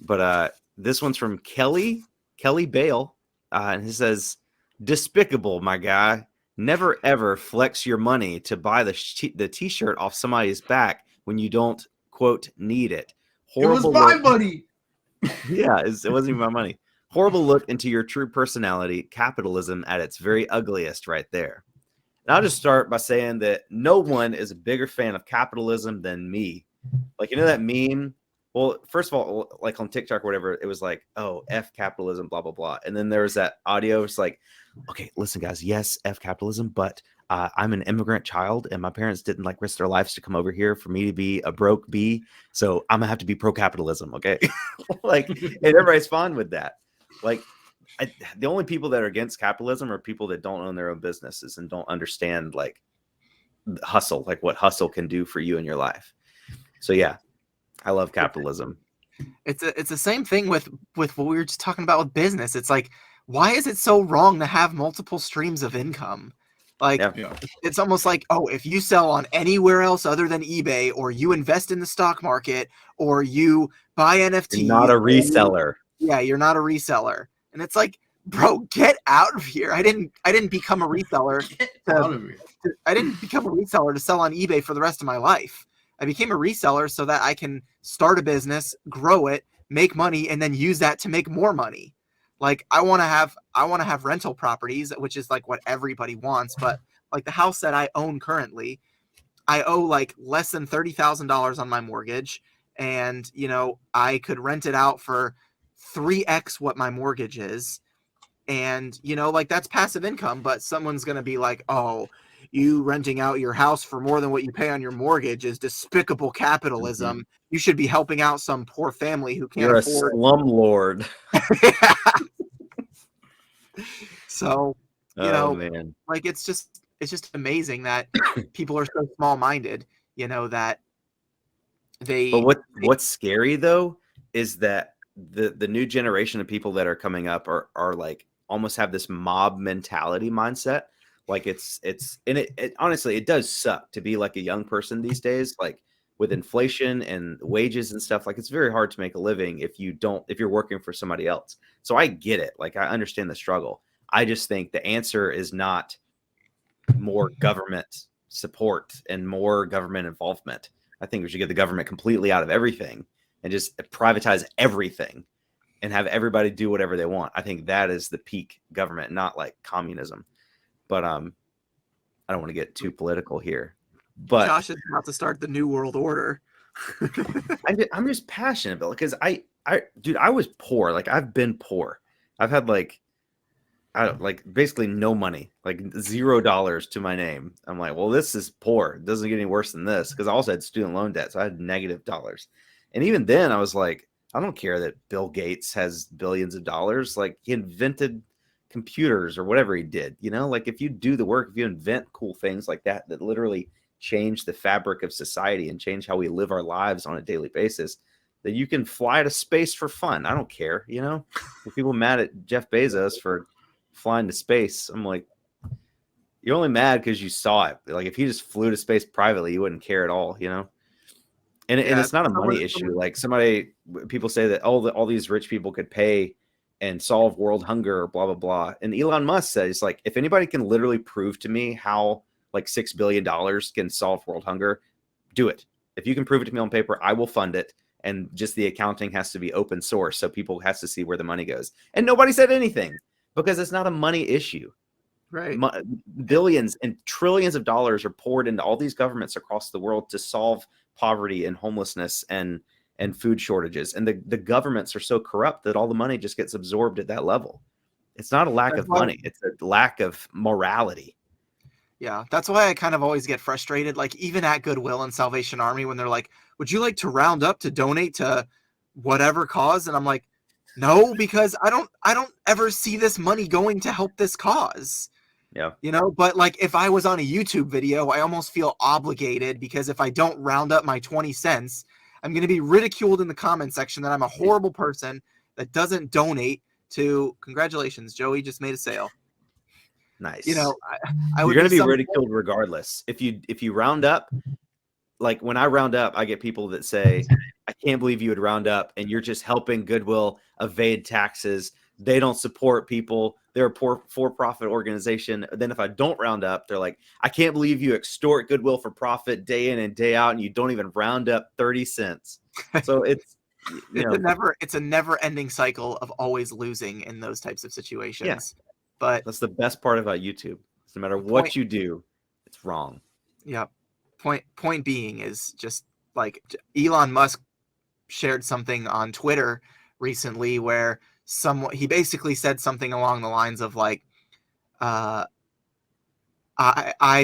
But this one's from Kelly Bale, and he says, "Despicable, my guy. Never ever flex your money to buy the t-shirt off somebody's back when you don't, quote, need it. Horrible. It was my money. Yeah, it wasn't even my money. Horrible look into your true personality. Capitalism at its very ugliest right there." And I'll just start by saying that no one is a bigger fan of capitalism than me. Like, you know that meme? Well, first of all, like on TikTok or whatever, it was like, oh, F capitalism, blah, blah, blah. And then there was that audio. It's like, okay, listen, guys, yes, F capitalism, but I'm an immigrant child and my parents didn't like risk their lives to come over here for me to be a broke bee. So I'm gonna have to be pro-capitalism, okay? Like, and everybody's fine with that. Like, the only people that are against capitalism are people that don't own their own businesses and don't understand like hustle, like what hustle can do for you in your life. So yeah, I love capitalism. It's the same thing with what we were just talking about with business. It's like, why is it so wrong to have multiple streams of income? Like, it's almost like, oh, if you sell on anywhere else other than eBay, or you invest in the stock market, or you buy NFTs, you're not a reseller. You're not a reseller. And it's like, bro, get out of here. I didn't become a reseller. I didn't become a reseller to sell on eBay for the rest of my life. I became a reseller so that I can start a business, grow it, make money, and then use that to make more money. Like, I want to have rental properties, which is like what everybody wants. But like the house that I own currently, I owe like less than $30,000 on my mortgage. And, you know, I could rent it out for 3x what my mortgage is. And, you know, like that's passive income, but someone's going to be like, oh, you renting out your house for more than what you pay on your mortgage is despicable capitalism. Mm-hmm. You should be helping out some poor family who can't afford. You're a slumlord. So, you know, man. Like it's just amazing that people are so small-minded, you know, that they. But what's scary though is that the new generation of people that are coming up are like almost have this mob mentality mindset. Like it's and it honestly, it does suck to be like a young person these days, like with inflation and wages and stuff. Like it's very hard to make a living if you're working for somebody else. So I get it. Like I understand the struggle. I just think the answer is not more government support and more government involvement. I think we should get the government completely out of everything and just privatize everything and have everybody do whatever they want. I think that is the peak government, not like communism. But I don't want to get too political here. But Josh is about to start the New World Order. I'm just passionate about it because I was poor. Like I've been poor. I've had like basically no money, like $0 to my name. I'm like, well, this is poor. It doesn't get any worse than this, because I also had student loan debt, so I had negative dollars. And even then I was like, I don't care that Bill Gates has billions of dollars. Like, he invented computers or whatever he did, you know, like if you do the work, if you invent cool things like that, that literally change the fabric of society and change how we live our lives on a daily basis, that you can fly to space for fun. I don't care, you know. If people mad at Jeff Bezos for flying to space, I'm like, you're only mad because you saw it. Like, if he just flew to space privately, you wouldn't care at all, you know. And it's not a money issue. Like, people say that all these rich people could pay and solve world hunger or blah blah blah. And Elon Musk says, like, if anybody can literally prove to me how like $6 billion can solve world hunger, do it. If you can prove it to me on paper, I will fund it. And just the accounting has to be open source, so people has to see where the money goes. And nobody said anything because it's not a money issue. Right. Billions and trillions of dollars are poured into all these governments across the world to solve poverty and homelessness and food shortages. And the governments are so corrupt that all the money just gets absorbed at that level. It's not a lack of money. It's a lack of morality. Yeah, that's why I kind of always get frustrated. Like, even at Goodwill and Salvation Army, when they're like, would you like to round up to donate to whatever cause? And I'm like, no, because I don't ever see this money going to help this cause. Yeah. You know, but like, if I was on a YouTube video, I almost feel obligated, because if I don't round up my 20 cents, I'm going to be ridiculed in the comment section that I'm a horrible person that doesn't donate to, congratulations, Joey just made a sale. Nice. You know, you're going to be ridiculed regardless. If you round up, like when I round up, I get people that say, I can't believe you would round up, and you're just helping Goodwill evade taxes. They don't support people. They're a for-profit organization. Then if I don't round up, they're like, I can't believe you extort Goodwill for profit day in and day out, and you don't even round up 30 cents. So it's a never-ending cycle of always losing in those types of situations. Yeah. But that's the best part about YouTube. No matter what you do, it's wrong. Yeah. Point being is just like Elon Musk shared something on Twitter recently where he basically said something along the lines of like, I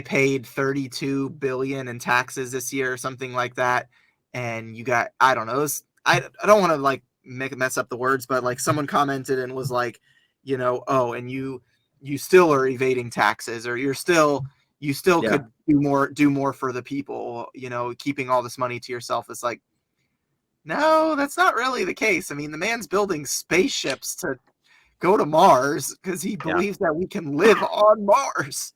paid 32 billion in taxes this year or something like that, and you got, I don't know, I don't want to like mess up the words, but like someone commented and was like, you know, oh, and you still are evading taxes, or you still could do more for the people, you know, keeping all this money to yourself. It's like, no, that's not really the case. I mean, the man's building spaceships to go to Mars because he believes that we can live on Mars.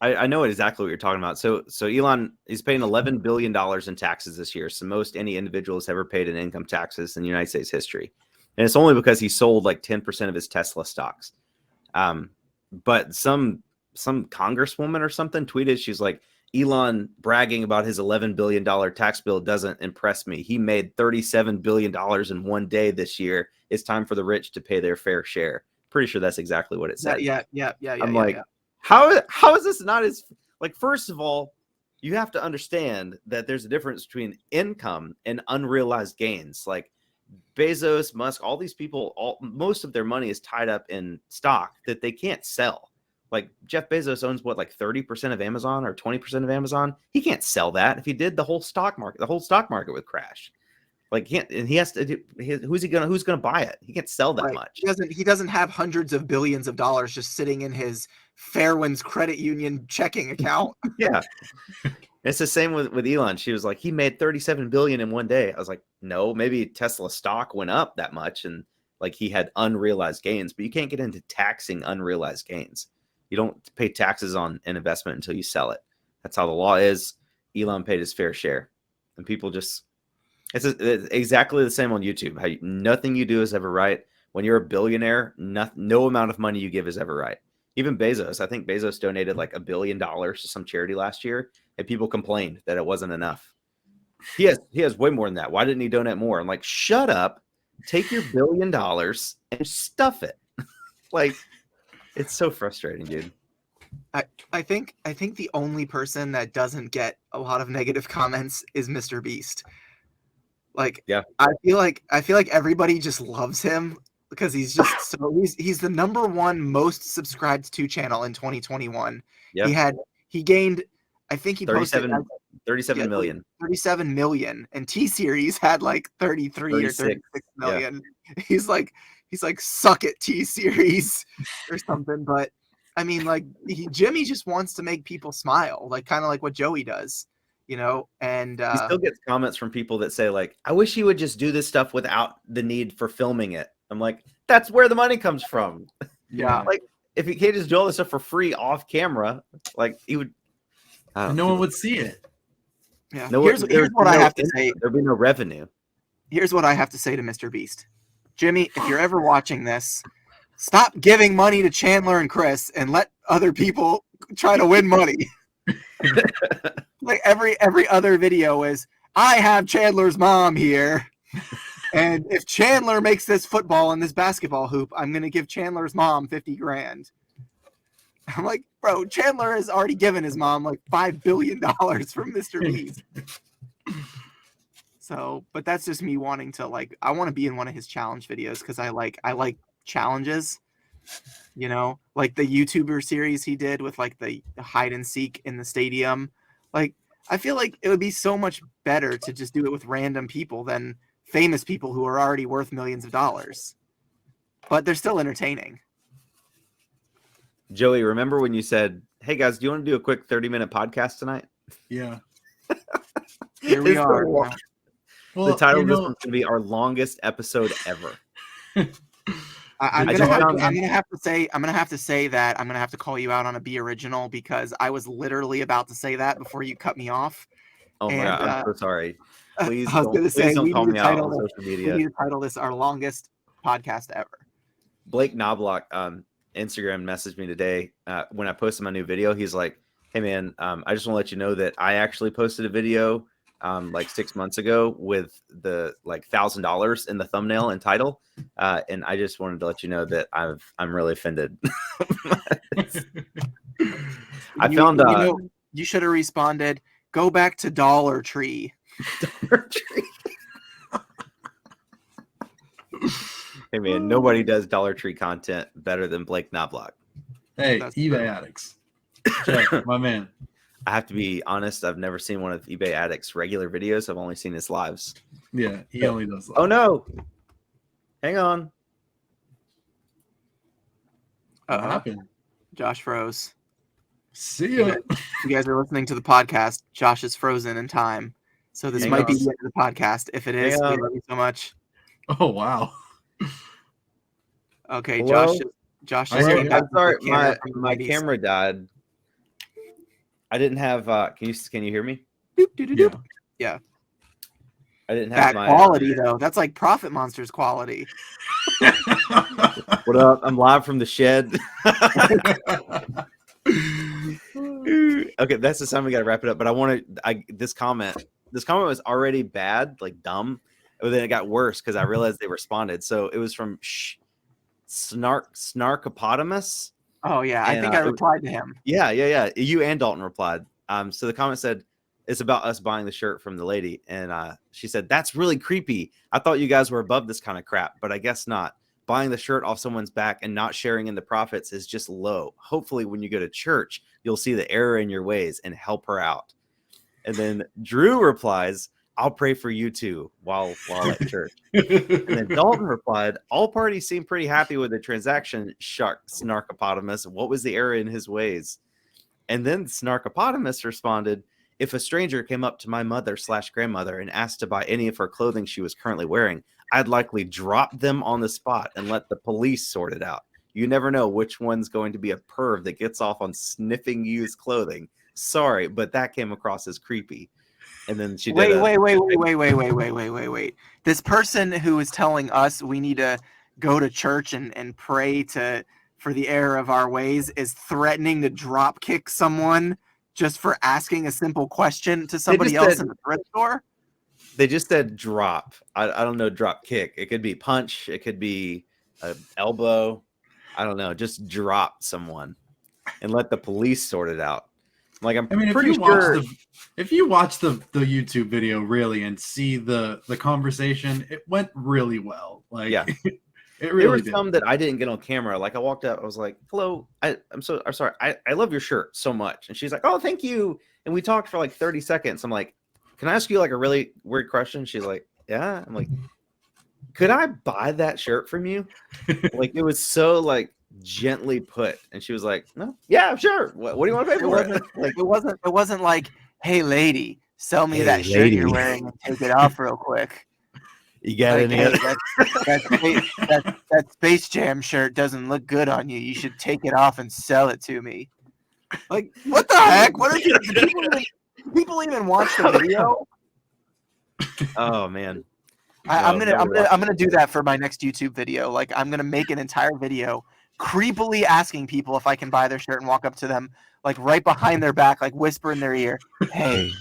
I know exactly what you're talking about. So Elon is paying $11 billion in taxes this year. So most any individual has ever paid in income taxes in United States history. And it's only because he sold like 10% of his Tesla stocks. But some congresswoman or something tweeted, she's like, Elon bragging about his $11 billion tax bill doesn't impress me. He made $37 billion in one day this year. It's time for the rich to pay their fair share. Pretty sure that's exactly what it said. Yeah. I'm like, how is this not as, like, first of all, you have to understand that there's a difference between income and unrealized gains. Like Bezos, Musk, all these people, most of their money is tied up in stock that they can't sell. Like Jeff Bezos owns what, like 30% of Amazon or 20% of Amazon. He can't sell that. If he did, the whole stock market would crash. Like he has to. Who's gonna buy it? He can't sell that much. He doesn't have hundreds of billions of dollars just sitting in his Fairwinds Credit Union checking account. Yeah, it's the same with Elon. She was like, he made 37 billion in one day. I was like, no, maybe Tesla stock went up that much, and like he had unrealized gains. But you can't get into taxing unrealized gains. You don't pay taxes on an investment until you sell it. That's how the law is. Elon paid his fair share, and people just. It's exactly the same on YouTube. How nothing you do is ever right. When you're a billionaire, no amount of money you give is ever right. Even Bezos, I think Bezos donated like $1 billion to some charity last year, and people complained that it wasn't enough. He has way more than that. Why didn't he donate more? I'm like, shut up, take your $1 billion and stuff it. Like, it's so frustrating, dude. I think the only person that doesn't get a lot of negative comments is Mr. Beast. Like, yeah, I feel like everybody just loves him because he's just he's the #1 most subscribed to channel in 2021. Yeah. He gained, I think he posted 37 million. 37 million, and T-Series had like 33 or 36 million. Yeah. He's like, suck it, T-Series or something. But I mean, like, Jimmy just wants to make people smile, like kind of like what Joey does, you know. And he still gets comments from people that say, like, I wish he would just do this stuff without the need for filming it. I'm like, that's where the money comes from. Yeah. Like, if he can't just do all this stuff for free off camera, like, he would. And no one would see it. Yeah. Here's what I have to say. There'd be no revenue. Here's what I have to say to Mr. Beast. Jimmy, if you're ever watching this, stop giving money to Chandler and Chris and let other people try to win money. Like every other video is, I have Chandler's mom here. And if Chandler makes this football and this basketball hoop, I'm going to give Chandler's mom 50 grand. I'm like, bro, Chandler has already given his mom like $5 billion from Mr. Beast. So, but that's just me wanting to, like, I want to be in one of his challenge videos because I like challenges, you know, like the YouTuber series he did with like the hide and seek in the stadium. Like, I feel like it would be so much better to just do it with random people than famous people who are already worth millions of dollars. But they're still entertaining. Joey, remember when you said, hey guys, do you want to do a quick 30-minute podcast tonight? Yeah. Here we are. Well, the title of this one's going to be our longest episode ever. I'm gonna have to say that I'm gonna have to call you out on a Be Original because I was literally about to say that before you cut me off. Oh my God, I'm so sorry. Please I was don't, gonna say, don't call me out on this, social media. We need to title this our longest podcast ever. Blake Knobloch Instagram messaged me today when I posted my new video. He's like, hey man, I just want to let you know that I actually posted a video like 6 months ago with the like $1,000 in the thumbnail and title, and I just wanted to let you know that I'm really offended. You should have responded, go back to Dollar Tree. Dollar Tree. Hey man, nobody does Dollar Tree content better than Blake Knobloch. Hey, eBay Addicts. Check, my man. I have to be honest, I've never seen one of eBay Addict's regular videos. I've only seen his lives. Yeah, he only does lives. Oh no. Hang on. What happened? Josh froze. See ya. You guys are listening to the podcast. Josh is frozen in time. So this might be the end of the podcast. If it is, we love you so much. Oh wow. Okay, hello? Josh is I'm sorry, my camera died. I didn't have can you hear me? Yeah. I didn't have that quality though. That's like Profit Monsters quality. What up? I'm live from the shed. Okay, that's the time we gotta wrap it up. But this comment was already bad, like dumb, but then it got worse because I realized they responded. So it was from Snarkopotamus. Oh yeah, I think I replied to him. Yeah. You and Dalton replied. So the comment said, it's about us buying the shirt from the lady. And she said, that's really creepy. I thought you guys were above this kind of crap, but I guess not. Buying the shirt off someone's back and not sharing in the profits is just low. Hopefully when you go to church, you'll see the error in your ways and help her out. And then Drew replies, I'll pray for you too while at church. And then Dalton replied, all parties seem pretty happy with the transaction, Snarkopotamus. What was the error in his ways? And then Snarkopotamus responded, if a stranger came up to my mother/grandmother and asked to buy any of her clothing she was currently wearing, I'd likely drop them on the spot and let the police sort it out. You never know which one's going to be a perv that gets off on sniffing used clothing. Sorry, but that came across as creepy. And then she did wait. This person who is telling us we need to go to church and pray for the error of our ways is threatening to drop kick someone just for asking a simple question to somebody else in the thrift store? They just said drop. I don't know, drop kick. It could be punch. It could be an elbow. I don't know. Just drop someone and let the police sort it out. Like, I'm pretty sure. If you watch the YouTube video really and see the conversation, it went really well. Like, yeah. It really did. Some that I didn't get on camera. Like, I walked up, I was like, hello, I'm sorry. I love your shirt so much. And she's like, oh, thank you. And we talked for like 30 seconds. I'm like, can I ask you like a really weird question? She's like, yeah. I'm like, could I buy that shirt from you? Like, it was so like gently put. And she was like, no, yeah, sure. What do you want to pay for it? Like, it wasn't like, hey lady, sell me Hey, that shirt lady. you're wearing and take it off real quick. You got Like, any hey, other? that Space Jam shirt doesn't look good on you. You should take it off and sell it to me. Like, what the heck? What are you? Do people even watch the video? Oh man. I'm gonna do that for my next YouTube video. Like, I'm gonna make an entire video creepily asking people if I can buy their shirt and walk up to them, like right behind their back, like whisper in their ear, "Hey,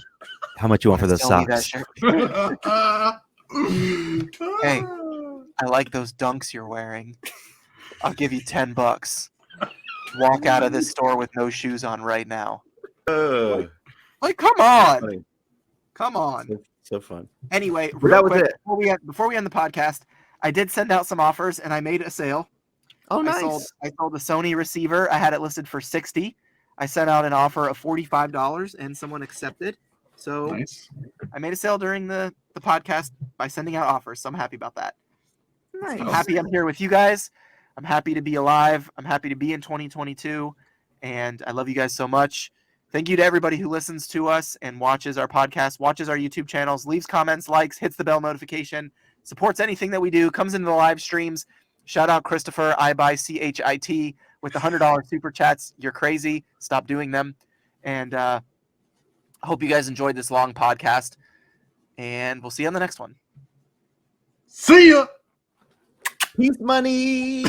how much you want for those sell me that socks? shirt. Hey, I like those dunks you're wearing. I'll give you $10. Walk out of this store with no shoes on right now." Like, come on, Funny. come on. So fun. Anyway, But real that was quick, it. before we end the podcast, I did send out some offers and I made a sale. Oh, I nice. sold a Sony receiver. I had it listed for $60. I sent out an offer of $45 and someone accepted. So Nice. I made a sale during the podcast by sending out offers. So I'm happy about that. Nice. I'm happy I'm here with you guys. I'm happy to be alive. I'm happy to be in 2022. And I love you guys so much. Thank you to everybody who listens to us and watches our podcast, watches our YouTube channels, leaves comments, likes, hits the bell notification, supports anything that we do, comes into the live streams. Shout out Christopher, I buy CHIT with the $100 super chats. You're crazy. Stop doing them. And I hope you guys enjoyed this long podcast. And we'll see you on the next one. See ya. Peace money.